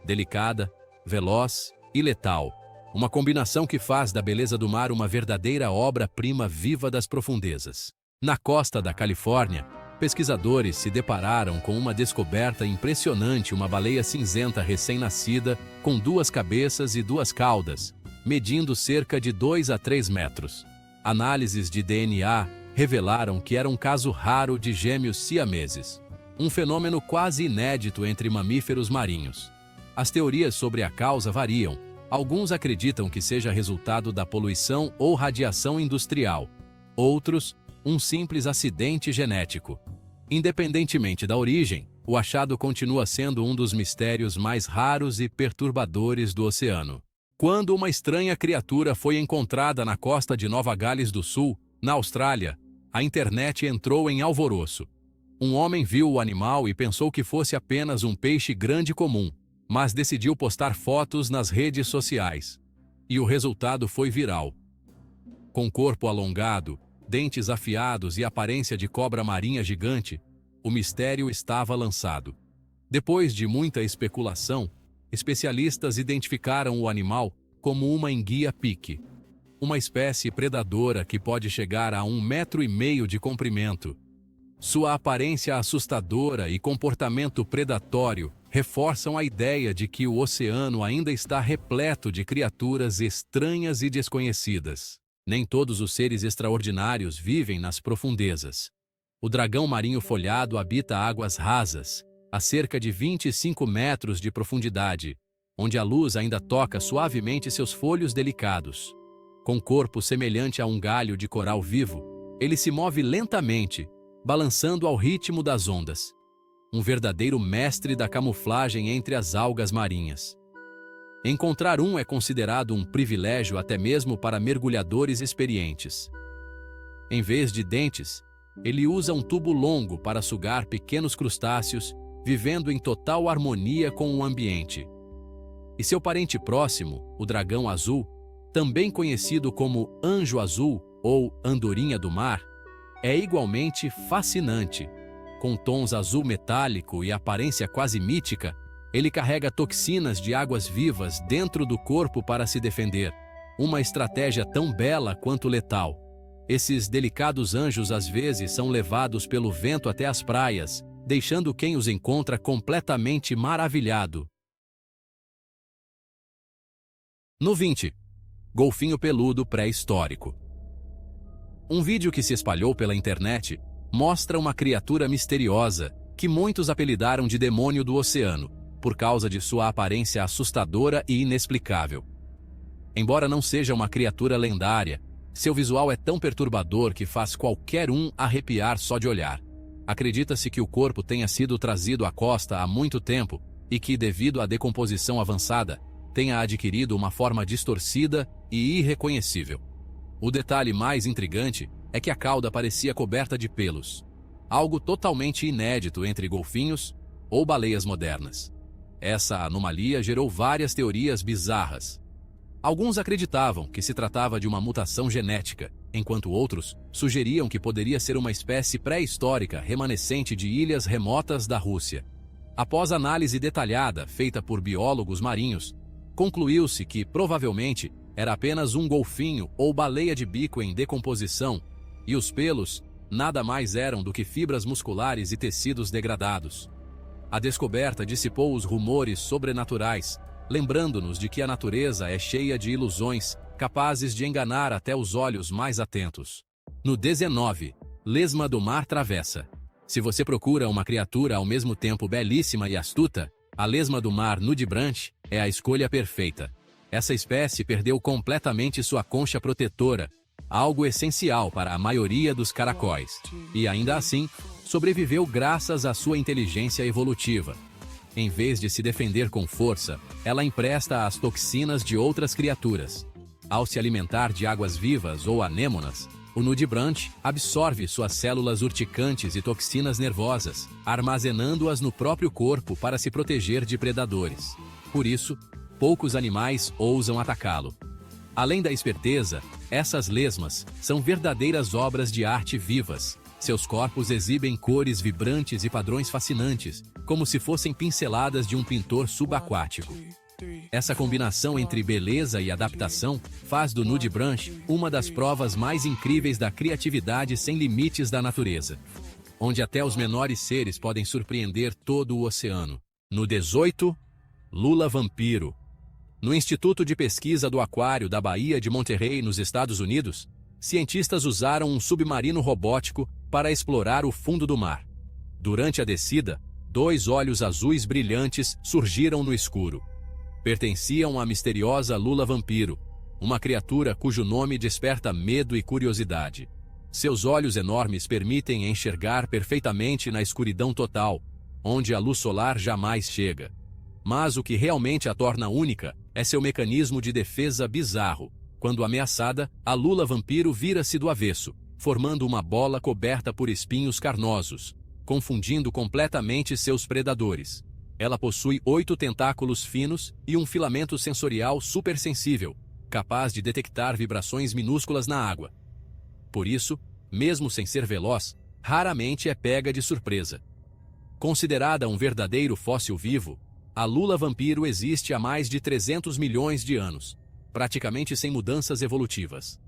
Delicada, veloz e letal, uma combinação que faz da beleza do mar uma verdadeira obra-prima viva das profundezas. Na costa da Califórnia, pesquisadores se depararam com uma descoberta impressionante: uma baleia cinzenta recém-nascida com 2 cabeças e 2 caudas, medindo cerca de 2 a 3 metros. Análises de DNA revelaram que era um caso raro de gêmeos siameses, um fenômeno quase inédito entre mamíferos marinhos. As teorias sobre a causa variam. Alguns acreditam que seja resultado da poluição ou radiação industrial. Outros, um simples acidente genético. Independentemente da origem, o achado continua sendo um dos mistérios mais raros e perturbadores do oceano. Quando uma estranha criatura foi encontrada na costa de Nova Gales do Sul, na Austrália, a internet entrou em alvoroço. Um homem viu o animal e pensou que fosse apenas um peixe grande comum, mas decidiu postar fotos nas redes sociais. E o resultado foi viral. Com corpo alongado, dentes afiados e aparência de cobra marinha gigante, O mistério estava lançado. Depois de muita especulação, especialistas identificaram o animal como uma enguia-pique, uma espécie predadora que pode chegar a 1,5 metros de comprimento. Sua aparência assustadora e comportamento predatório reforçam a ideia de que o oceano ainda está repleto de criaturas estranhas e desconhecidas. Nem todos os seres extraordinários vivem nas profundezas. O dragão marinho folhado habita águas rasas, a cerca de 25 metros de profundidade, onde a luz ainda toca suavemente seus folhos delicados. Com corpo semelhante a um galho de coral vivo, ele se move lentamente, balançando ao ritmo das ondas. Um verdadeiro mestre da camuflagem entre as algas marinhas. Encontrar um é considerado um privilégio até mesmo para mergulhadores experientes. Em vez de dentes, ele usa um tubo longo para sugar pequenos crustáceos, vivendo em total harmonia com o ambiente. E seu parente próximo, o dragão azul, também conhecido como anjo azul ou andorinha do mar, é igualmente fascinante. Com tons azul metálico e aparência quase mítica, ele carrega toxinas de águas vivas dentro do corpo para se defender, uma estratégia tão bela quanto letal. Esses delicados anjos às vezes são levados pelo vento até as praias, deixando quem os encontra completamente maravilhado. No 20. Golfinho peludo pré-histórico. Um vídeo que se espalhou pela internet mostra uma criatura misteriosa que muitos apelidaram de demônio do oceano, por causa de sua aparência assustadora e inexplicável. Embora não seja uma criatura lendária, seu visual é tão perturbador que faz qualquer um arrepiar só de olhar. Acredita-se que o corpo tenha sido trazido à costa há muito tempo e que, devido à decomposição avançada, tenha adquirido uma forma distorcida e irreconhecível. O detalhe mais intrigante é que a cauda parecia coberta de pelos, algo totalmente inédito entre golfinhos ou baleias modernas. Essa anomalia gerou várias teorias bizarras. Alguns acreditavam que se tratava de uma mutação genética, enquanto outros sugeriam que poderia ser uma espécie pré-histórica remanescente de ilhas remotas da Rússia. Após análise detalhada feita por biólogos marinhos, concluiu-se que, provavelmente, era apenas um golfinho ou baleia de bico em decomposição, e os pelos nada mais eram do que fibras musculares e tecidos degradados. A descoberta dissipou os rumores sobrenaturais, lembrando-nos de que a natureza é cheia de ilusões, capazes de enganar até os olhos mais atentos. No 19, lesma do mar travessa. Se você procura uma criatura ao mesmo tempo belíssima e astuta, a lesma do mar nudibranch é a escolha perfeita. Essa espécie perdeu completamente sua concha protetora, algo essencial para a maioria dos caracóis, e ainda assim, sobreviveu graças à sua inteligência evolutiva. Em vez de se defender com força, ela empresta as toxinas de outras criaturas. Ao se alimentar de águas vivas ou anêmonas, o nudibranch absorve suas células urticantes e toxinas nervosas, armazenando-as no próprio corpo para se proteger de predadores. Por isso, poucos animais ousam atacá-lo. Além da esperteza, essas lesmas são verdadeiras obras de arte vivas. Seus corpos exibem cores vibrantes e padrões fascinantes, como se fossem pinceladas de um pintor subaquático. Essa combinação entre beleza e adaptação faz do nudibranch uma das provas mais incríveis da criatividade sem limites da natureza, onde até os menores seres podem surpreender todo o oceano. No 18, lula vampiro. No Instituto de Pesquisa do Aquário da Baía de Monterrey, nos Estados Unidos, cientistas usaram um submarino robótico para explorar o fundo do mar. Durante a descida, 2 olhos azuis brilhantes surgiram no escuro. Pertenciam à misteriosa lula vampiro, uma criatura cujo nome desperta medo e curiosidade. Seus olhos enormes permitem enxergar perfeitamente na escuridão total, onde a luz solar jamais chega. Mas o que realmente a torna única é seu mecanismo de defesa bizarro. Quando ameaçada, a lula vampiro vira-se do avesso, formando uma bola coberta por espinhos carnosos, confundindo completamente seus predadores. Ela possui 8 tentáculos finos e um filamento sensorial supersensível, capaz de detectar vibrações minúsculas na água. Por isso, mesmo sem ser veloz, raramente é pega de surpresa. Considerada um verdadeiro fóssil vivo, a lula vampiro existe há mais de 300 milhões de anos, praticamente sem mudanças evolutivas.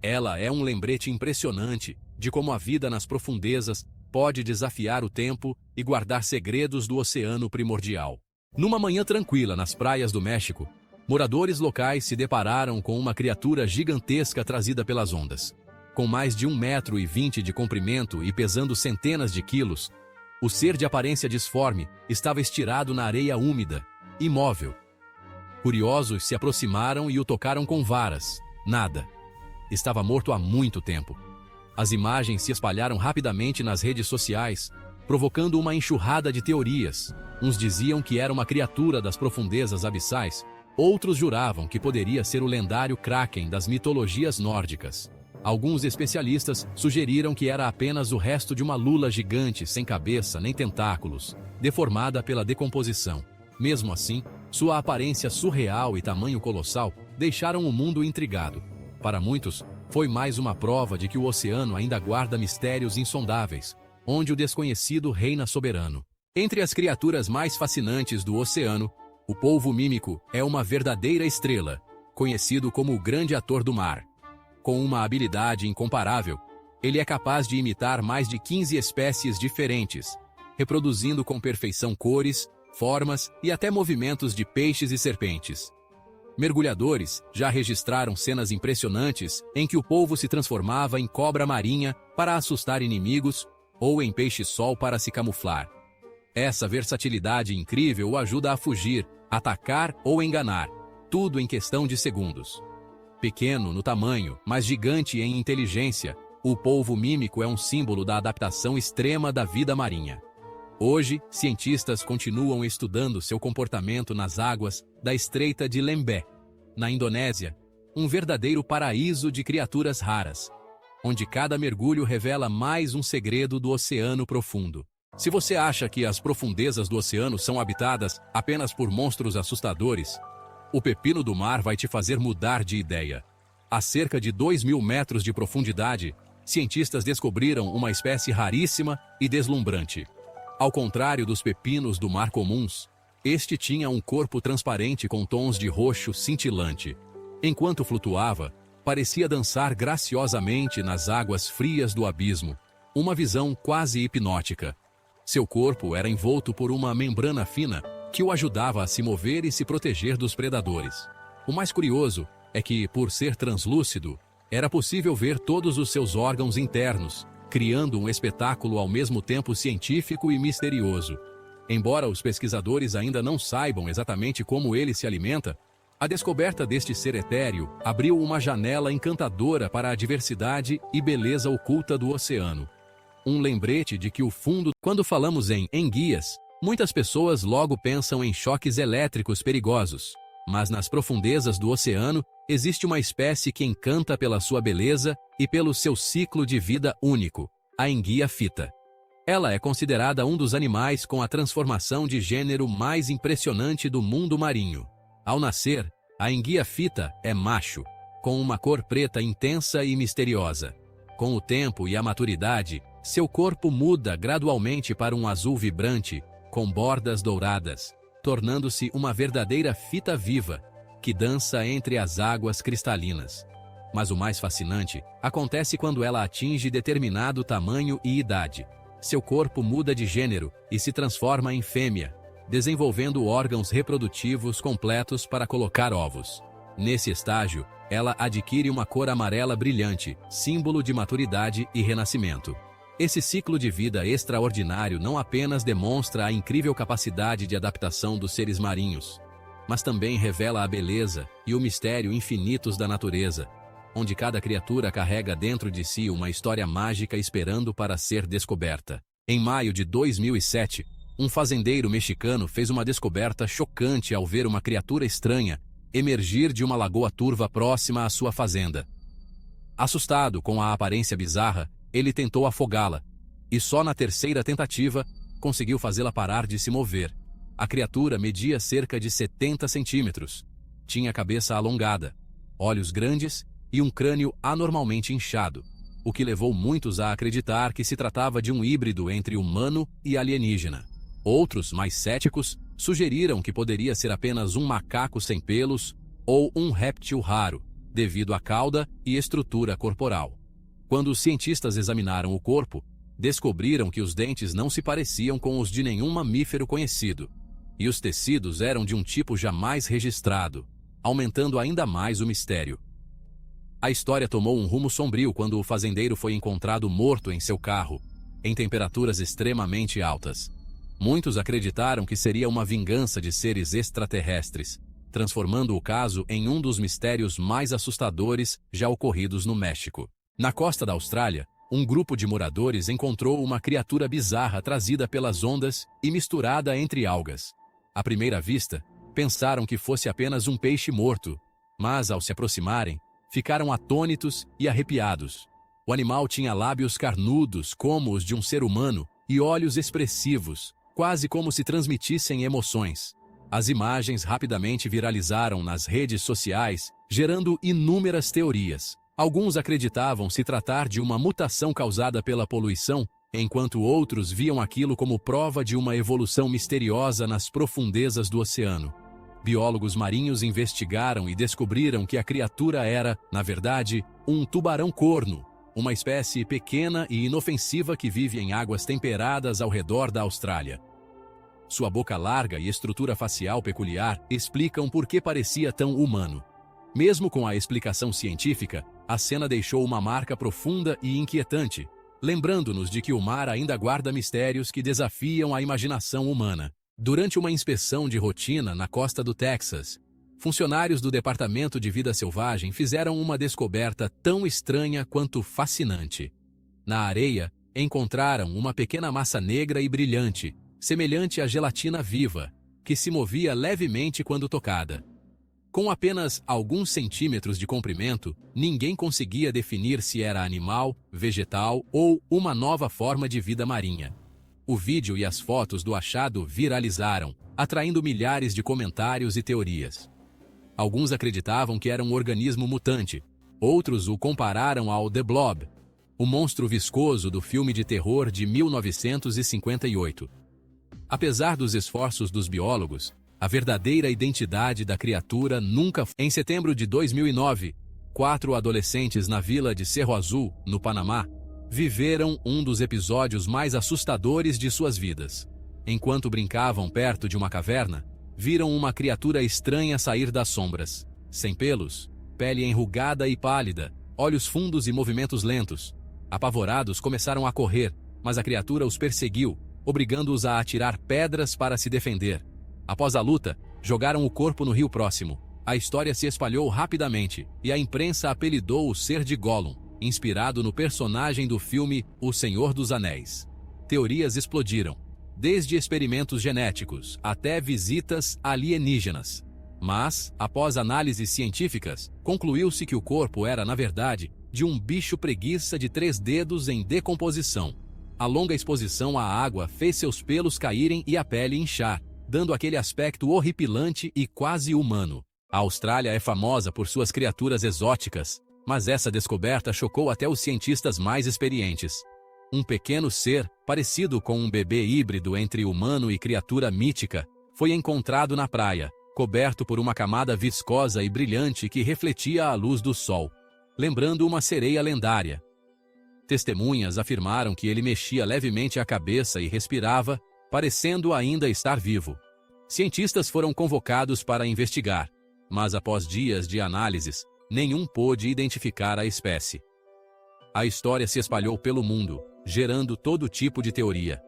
Ela é um lembrete impressionante de como a vida nas profundezas pode desafiar o tempo e guardar segredos do oceano primordial. Numa manhã tranquila nas praias do México, moradores locais se depararam com uma criatura gigantesca trazida pelas ondas. Com mais de 1,20 m de comprimento e pesando centenas de quilos, o ser de aparência disforme estava estirado na areia úmida, imóvel. Curiosos se aproximaram e o tocaram com varas. Nada. Estava morto há muito tempo. As imagens se espalharam rapidamente nas redes sociais, provocando uma enxurrada de teorias. Uns diziam que era uma criatura das profundezas abissais, outros juravam que poderia ser o lendário Kraken das mitologias nórdicas. Alguns especialistas sugeriram que era apenas o resto de uma lula gigante sem cabeça nem tentáculos, deformada pela decomposição. Mesmo assim, sua aparência surreal e tamanho colossal deixaram o mundo intrigado. Para muitos, foi mais uma prova de que o oceano ainda guarda mistérios insondáveis, onde o desconhecido reina soberano. Entre as criaturas mais fascinantes do oceano, o polvo mímico é uma verdadeira estrela, conhecido como o grande ator do mar. Com uma habilidade incomparável, ele é capaz de imitar mais de 15 espécies diferentes, reproduzindo com perfeição cores, formas e até movimentos de peixes e serpentes. Mergulhadores já registraram cenas impressionantes em que o polvo se transformava em cobra marinha para assustar inimigos ou em peixe-sol para se camuflar. Essa versatilidade incrível o ajuda a fugir, atacar ou enganar, tudo em questão de segundos. Pequeno no tamanho, mas gigante em inteligência, o polvo mímico é um símbolo da adaptação extrema da vida marinha. Hoje, cientistas continuam estudando seu comportamento nas águas da Estreita de Lembé, na Indonésia, um verdadeiro paraíso de criaturas raras, onde cada mergulho revela mais um segredo do oceano profundo. Se você acha que as profundezas do oceano são habitadas apenas por monstros assustadores, o pepino do mar vai te fazer mudar de ideia. A cerca de 2.000 metros de profundidade, cientistas descobriram uma espécie raríssima e deslumbrante. Ao contrário dos pepinos do mar comuns, este tinha um corpo transparente com tons de roxo cintilante. Enquanto flutuava, parecia dançar graciosamente nas águas frias do abismo, uma visão quase hipnótica. Seu corpo era envolto por uma membrana fina que o ajudava a se mover e se proteger dos predadores. O mais curioso é que, por ser translúcido, era possível ver todos os seus órgãos internos, criando um espetáculo ao mesmo tempo científico e misterioso. Embora os pesquisadores ainda não saibam exatamente como ele se alimenta, a descoberta deste ser etéreo abriu uma janela encantadora para a diversidade e beleza oculta do oceano. Um lembrete de que o fundo... Quando falamos em enguias, muitas pessoas logo pensam em choques elétricos perigosos. Mas nas profundezas do oceano, existe uma espécie que encanta pela sua beleza e pelo seu ciclo de vida único, a enguia-fita. Ela é considerada um dos animais com a transformação de gênero mais impressionante do mundo marinho. Ao nascer, a enguia-fita é macho, com uma cor preta intensa e misteriosa. Com o tempo e a maturidade, seu corpo muda gradualmente para um azul vibrante, com bordas douradas, tornando-se uma verdadeira fita viva, que dança entre as águas cristalinas. Mas o mais fascinante acontece quando ela atinge determinado tamanho e idade. Seu corpo muda de gênero e se transforma em fêmea, desenvolvendo órgãos reprodutivos completos para colocar ovos. Nesse estágio, ela adquire uma cor amarela brilhante, símbolo de maturidade e renascimento. Esse ciclo de vida extraordinário não apenas demonstra a incrível capacidade de adaptação dos seres marinhos, mas também revela a beleza e o mistério infinitos da natureza, onde cada criatura carrega dentro de si uma história mágica esperando para ser descoberta. Em maio de 2007, um fazendeiro mexicano fez uma descoberta chocante ao ver uma criatura estranha emergir de uma lagoa turva próxima à sua fazenda. Assustado com a aparência bizarra, ele tentou afogá-la, e só na terceira tentativa conseguiu fazê-la parar de se mover. A criatura media cerca de 70 centímetros, tinha a cabeça alongada, olhos grandes e um crânio anormalmente inchado. o que levou muitos a acreditar que se tratava de um híbrido entre humano e alienígena. Outros, mais céticos, sugeriram que poderia ser apenas um macaco sem pelos ou um réptil raro, devido à cauda e estrutura corporal. Quando os cientistas examinaram o corpo, descobriram que os dentes não se pareciam com os de nenhum mamífero conhecido, e os tecidos eram de um tipo jamais registrado, aumentando ainda mais o mistério. A história tomou um rumo sombrio quando o fazendeiro foi encontrado morto em seu carro, em temperaturas extremamente altas. Muitos acreditaram que seria uma vingança de seres extraterrestres, transformando o caso em um dos mistérios mais assustadores já ocorridos no México. Na costa da Austrália, um grupo de moradores encontrou uma criatura bizarra trazida pelas ondas e misturada entre algas. À primeira vista, pensaram que fosse apenas um peixe morto, mas ao se aproximarem, ficaram atônitos e arrepiados. O animal tinha lábios carnudos como os de um ser humano e olhos expressivos, quase como se transmitissem emoções. As imagens rapidamente viralizaram nas redes sociais, gerando inúmeras teorias. Alguns acreditavam se tratar de uma mutação causada pela poluição, enquanto outros viam aquilo como prova de uma evolução misteriosa nas profundezas do oceano. Biólogos marinhos investigaram e descobriram que a criatura era, na verdade, um tubarão-corno, uma espécie pequena e inofensiva que vive em águas temperadas ao redor da Austrália. Sua boca larga e estrutura facial peculiar explicam por que parecia tão humano. Mesmo com a explicação científica, a cena deixou uma marca profunda e inquietante, lembrando-nos de que o mar ainda guarda mistérios que desafiam a imaginação humana. Durante uma inspeção de rotina na costa do Texas, funcionários do Departamento de Vida Selvagem fizeram uma descoberta tão estranha quanto fascinante. Na areia, encontraram uma pequena massa negra e brilhante, semelhante à gelatina viva, que se movia levemente quando tocada. Com apenas alguns centímetros de comprimento, ninguém conseguia definir se era animal, vegetal ou uma nova forma de vida marinha. O vídeo e as fotos do achado viralizaram, atraindo milhares de comentários e teorias. Alguns acreditavam que era um organismo mutante, outros o compararam ao The Blob, o monstro viscoso do filme de terror de 1958. Apesar dos esforços dos biólogos, a verdadeira identidade da criatura nunca foi. Em setembro de 2009, 4 adolescentes na vila de Cerro Azul, no Panamá, viveram um dos episódios mais assustadores de suas vidas. Enquanto brincavam perto de uma caverna, viram uma criatura estranha sair das sombras. Sem pelos, pele enrugada e pálida, olhos fundos e movimentos lentos. Apavorados, começaram a correr, mas a criatura os perseguiu, obrigando-os a atirar pedras para se defender. Após a luta, jogaram o corpo no rio próximo. A história se espalhou rapidamente, e a imprensa apelidou o ser de Gollum, inspirado no personagem do filme O Senhor dos Anéis. Teorias explodiram, desde experimentos genéticos até visitas alienígenas. Mas, após análises científicas, concluiu-se que o corpo era, na verdade, de um bicho preguiça de 3 dedos em decomposição. A longa exposição à água fez seus pelos caírem e a pele inchar, dando aquele aspecto horripilante e quase humano. A Austrália é famosa por suas criaturas exóticas, mas essa descoberta chocou até os cientistas mais experientes. Um pequeno ser, parecido com um bebê híbrido entre humano e criatura mítica, foi encontrado na praia, coberto por uma camada viscosa e brilhante que refletia a luz do sol, lembrando uma sereia lendária. Testemunhas afirmaram que ele mexia levemente a cabeça e respirava, parecendo ainda estar vivo. Cientistas foram convocados para investigar, mas após dias de análises, nenhum pôde identificar a espécie. A história se espalhou pelo mundo, gerando todo tipo de teoria.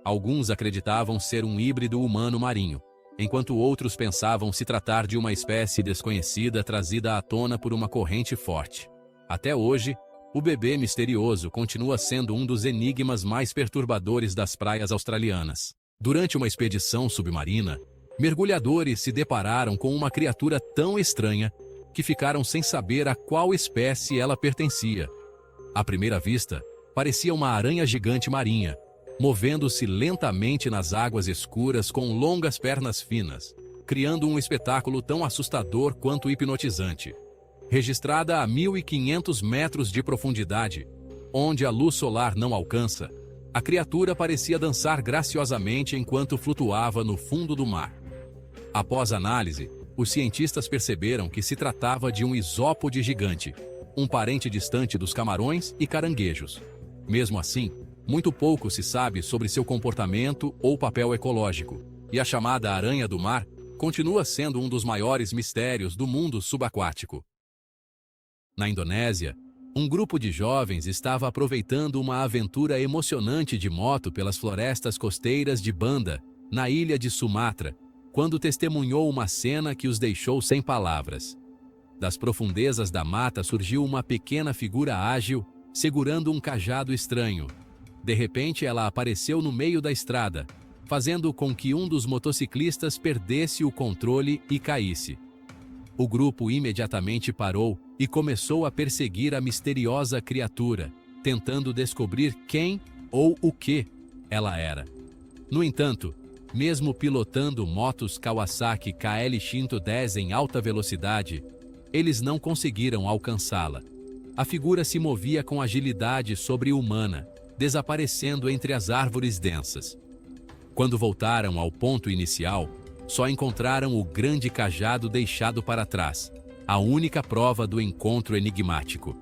Alguns acreditavam ser um híbrido humano-marinho, enquanto outros pensavam se tratar de uma espécie desconhecida trazida à tona por uma corrente forte. Até hoje, o bebê misterioso continua sendo um dos enigmas mais perturbadores das praias australianas. Durante uma expedição submarina, mergulhadores se depararam com uma criatura tão estranha que ficaram sem saber a qual espécie ela pertencia. À primeira vista, parecia uma aranha gigante marinha, movendo-se lentamente nas águas escuras com longas pernas finas, criando um espetáculo tão assustador quanto hipnotizante. Registrada a 1.500 metros de profundidade, onde a luz solar não alcança, a criatura parecia dançar graciosamente enquanto flutuava no fundo do mar. Após análise, os cientistas perceberam que se tratava de um isópode gigante, um parente distante dos camarões e caranguejos. Mesmo assim, muito pouco se sabe sobre seu comportamento ou papel ecológico, e a chamada aranha do mar continua sendo um dos maiores mistérios do mundo subaquático. Na Indonésia, um grupo de jovens estava aproveitando uma aventura emocionante de moto pelas florestas costeiras de Banda, na ilha de Sumatra, quando testemunhou uma cena que os deixou sem palavras. Das profundezas da mata surgiu uma pequena figura ágil, segurando um cajado estranho. De repente, ela apareceu no meio da estrada, fazendo com que um dos motociclistas perdesse o controle e caísse. O grupo imediatamente parou e começou a perseguir a misteriosa criatura, tentando descobrir quem ou o que ela era. No entanto, mesmo pilotando motos Kawasaki KL110 em alta velocidade, eles não conseguiram alcançá-la. A figura se movia com agilidade sobre-humana, desaparecendo entre as árvores densas. Quando voltaram ao ponto inicial, só encontraram o grande cajado deixado para trás, a única prova do encontro enigmático.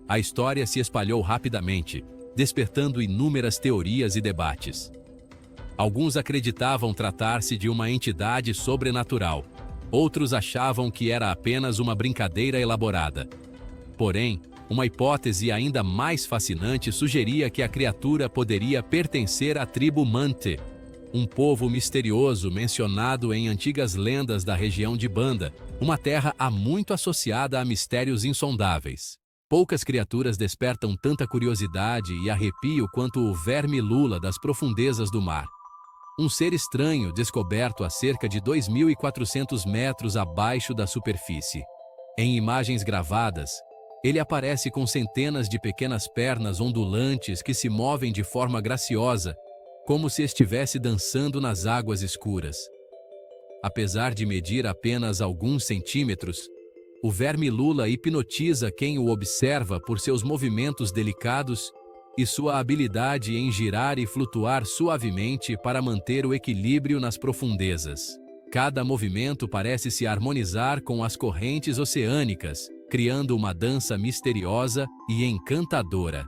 A história se espalhou rapidamente, despertando inúmeras teorias e debates. Alguns acreditavam tratar-se de uma entidade sobrenatural, outros achavam que era apenas uma brincadeira elaborada. Porém, uma hipótese ainda mais fascinante sugeria que a criatura poderia pertencer à tribo Mante, um povo misterioso mencionado em antigas lendas da região de Banda, uma terra há muito associada a mistérios insondáveis. Poucas criaturas despertam tanta curiosidade e arrepio quanto o verme lula das profundezas do mar. Um ser estranho descoberto a cerca de 2.400 metros abaixo da superfície. Em imagens gravadas, ele aparece com centenas de pequenas pernas ondulantes que se movem de forma graciosa, como se estivesse dançando nas águas escuras. Apesar de medir apenas alguns centímetros, o verme lula hipnotiza quem o observa por seus movimentos delicados e sua habilidade em girar e flutuar suavemente para manter o equilíbrio nas profundezas. Cada movimento parece se harmonizar com as correntes oceânicas, criando uma dança misteriosa e encantadora.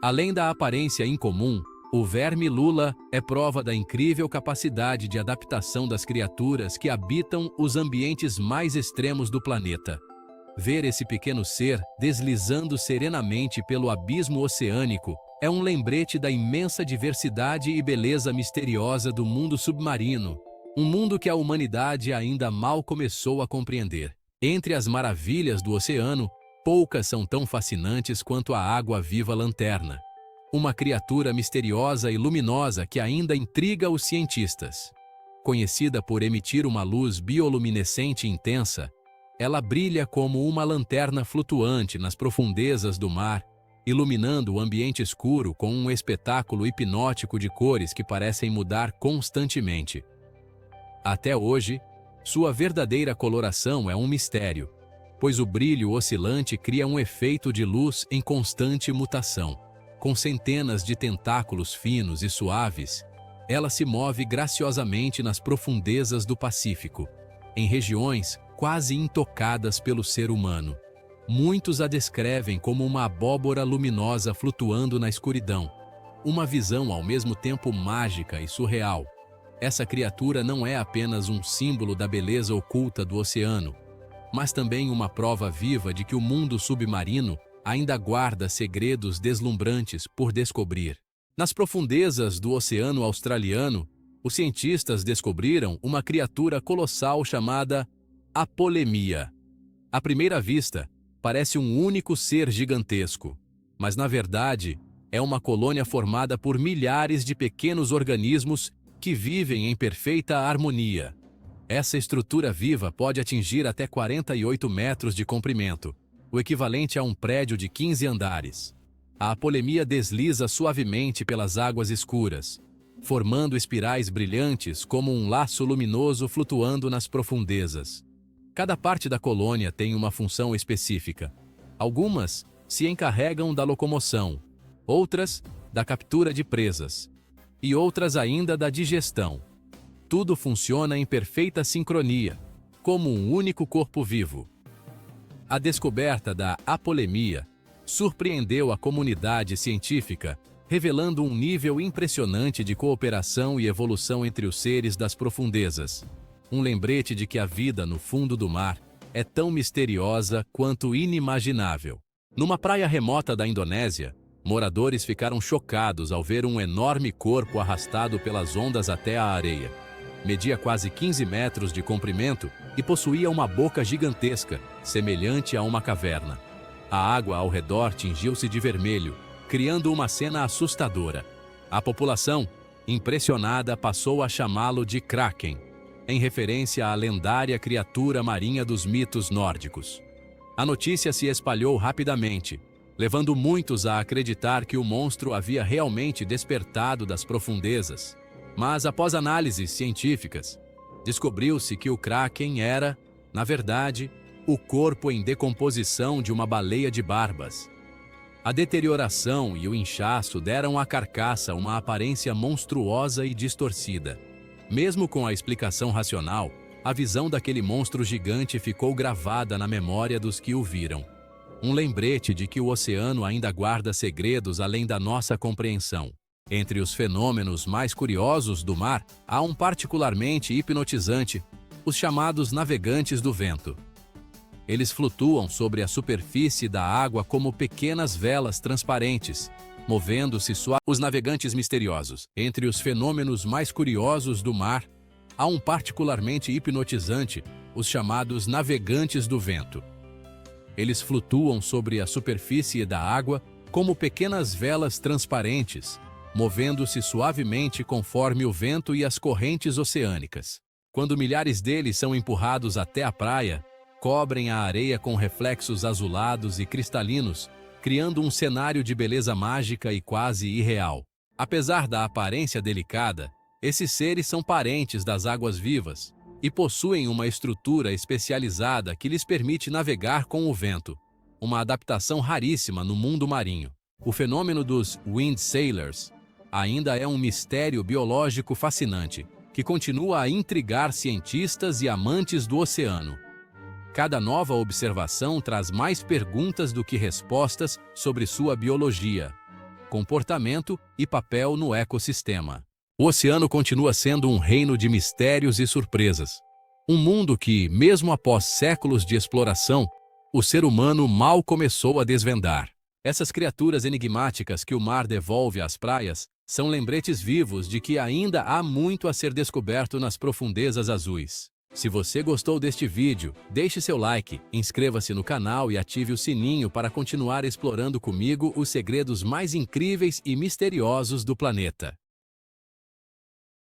Além da aparência incomum, o verme lula é prova da incrível capacidade de adaptação das criaturas que habitam os ambientes mais extremos do planeta. Ver esse pequeno ser deslizando serenamente pelo abismo oceânico é um lembrete da imensa diversidade e beleza misteriosa do mundo submarino, um mundo que a humanidade ainda mal começou a compreender. Entre as maravilhas do oceano, poucas são tão fascinantes quanto a água-viva lanterna, uma criatura misteriosa e luminosa que ainda intriga os cientistas. Conhecida por emitir uma luz bioluminescente intensa, ela brilha como uma lanterna flutuante nas profundezas do mar, iluminando o ambiente escuro com um espetáculo hipnótico de cores que parecem mudar constantemente. Até hoje, sua verdadeira coloração é um mistério, pois o brilho oscilante cria um efeito de luz em constante mutação. Com centenas de tentáculos finos e suaves, ela se move graciosamente nas profundezas do Pacífico, em regiões quase intocadas pelo ser humano. Muitos a descrevem como uma abóbora luminosa flutuando na escuridão, uma visão ao mesmo tempo mágica e surreal. Essa criatura não é apenas um símbolo da beleza oculta do oceano, mas também uma prova viva de que o mundo submarino ainda guarda segredos deslumbrantes por descobrir. Nas profundezas do Oceano Australiano, os cientistas descobriram uma criatura colossal chamada apolemia. À primeira vista, parece um único ser gigantesco, mas na verdade é uma colônia formada por milhares de pequenos organismos que vivem em perfeita harmonia. Essa estrutura viva pode atingir até 48 metros de comprimento, o equivalente a um prédio de 15 andares. A apolemia desliza suavemente pelas águas escuras, formando espirais brilhantes como um laço luminoso flutuando nas profundezas. Cada parte da colônia tem uma função específica. Algumas se encarregam da locomoção, outras da captura de presas e outras ainda da digestão. Tudo funciona em perfeita sincronia, como um único corpo vivo. A descoberta da apolemia surpreendeu a comunidade científica, revelando um nível impressionante de cooperação e evolução entre os seres das profundezas. Um lembrete de que a vida no fundo do mar é tão misteriosa quanto inimaginável. Numa praia remota da Indonésia, moradores ficaram chocados ao ver um enorme corpo arrastado pelas ondas até a areia. Media quase 15 metros de comprimento e possuía uma boca gigantesca, semelhante a uma caverna. A água ao redor tingiu-se de vermelho, criando uma cena assustadora. A população, impressionada, passou a chamá-lo de Kraken, em referência à lendária criatura marinha dos mitos nórdicos. A notícia se espalhou rapidamente, levando muitos a acreditar que o monstro havia realmente despertado das profundezas. Mas, após análises científicas, descobriu-se que o Kraken era, na verdade, o corpo em decomposição de uma baleia de barbas. A deterioração e o inchaço deram à carcaça uma aparência monstruosa e distorcida. Mesmo com a explicação racional, a visão daquele monstro gigante ficou gravada na memória dos que o viram. Um lembrete de que o oceano ainda guarda segredos além da nossa compreensão. Entre os fenômenos mais curiosos do mar, há um particularmente hipnotizante, os chamados navegantes do vento. Eles flutuam sobre a superfície da água como pequenas velas transparentes, movendo-se suavemente. Os navegantes misteriosos. Entre os fenômenos mais curiosos do mar, há um particularmente hipnotizante, os chamados navegantes do vento. Eles flutuam sobre a superfície da água como pequenas velas transparentes, movendo-se suavemente conforme o vento e as correntes oceânicas. Quando milhares deles são empurrados até a praia, cobrem a areia com reflexos azulados e cristalinos, criando um cenário de beleza mágica e quase irreal. Apesar da aparência delicada, esses seres são parentes das águas vivas e possuem uma estrutura especializada que lhes permite navegar com o vento, uma adaptação raríssima no mundo marinho. O fenômeno dos Wind Sailors ainda é um mistério biológico fascinante, que continua a intrigar cientistas e amantes do oceano. Cada nova observação traz mais perguntas do que respostas sobre sua biologia, comportamento e papel no ecossistema. O oceano continua sendo um reino de mistérios e surpresas. Um mundo que, mesmo após séculos de exploração, o ser humano mal começou a desvendar. Essas criaturas enigmáticas que o mar devolve às praias são lembretes vivos de que ainda há muito a ser descoberto nas profundezas azuis. Se você gostou deste vídeo, deixe seu like, inscreva-se no canal e ative o sininho para continuar explorando comigo os segredos mais incríveis e misteriosos do planeta.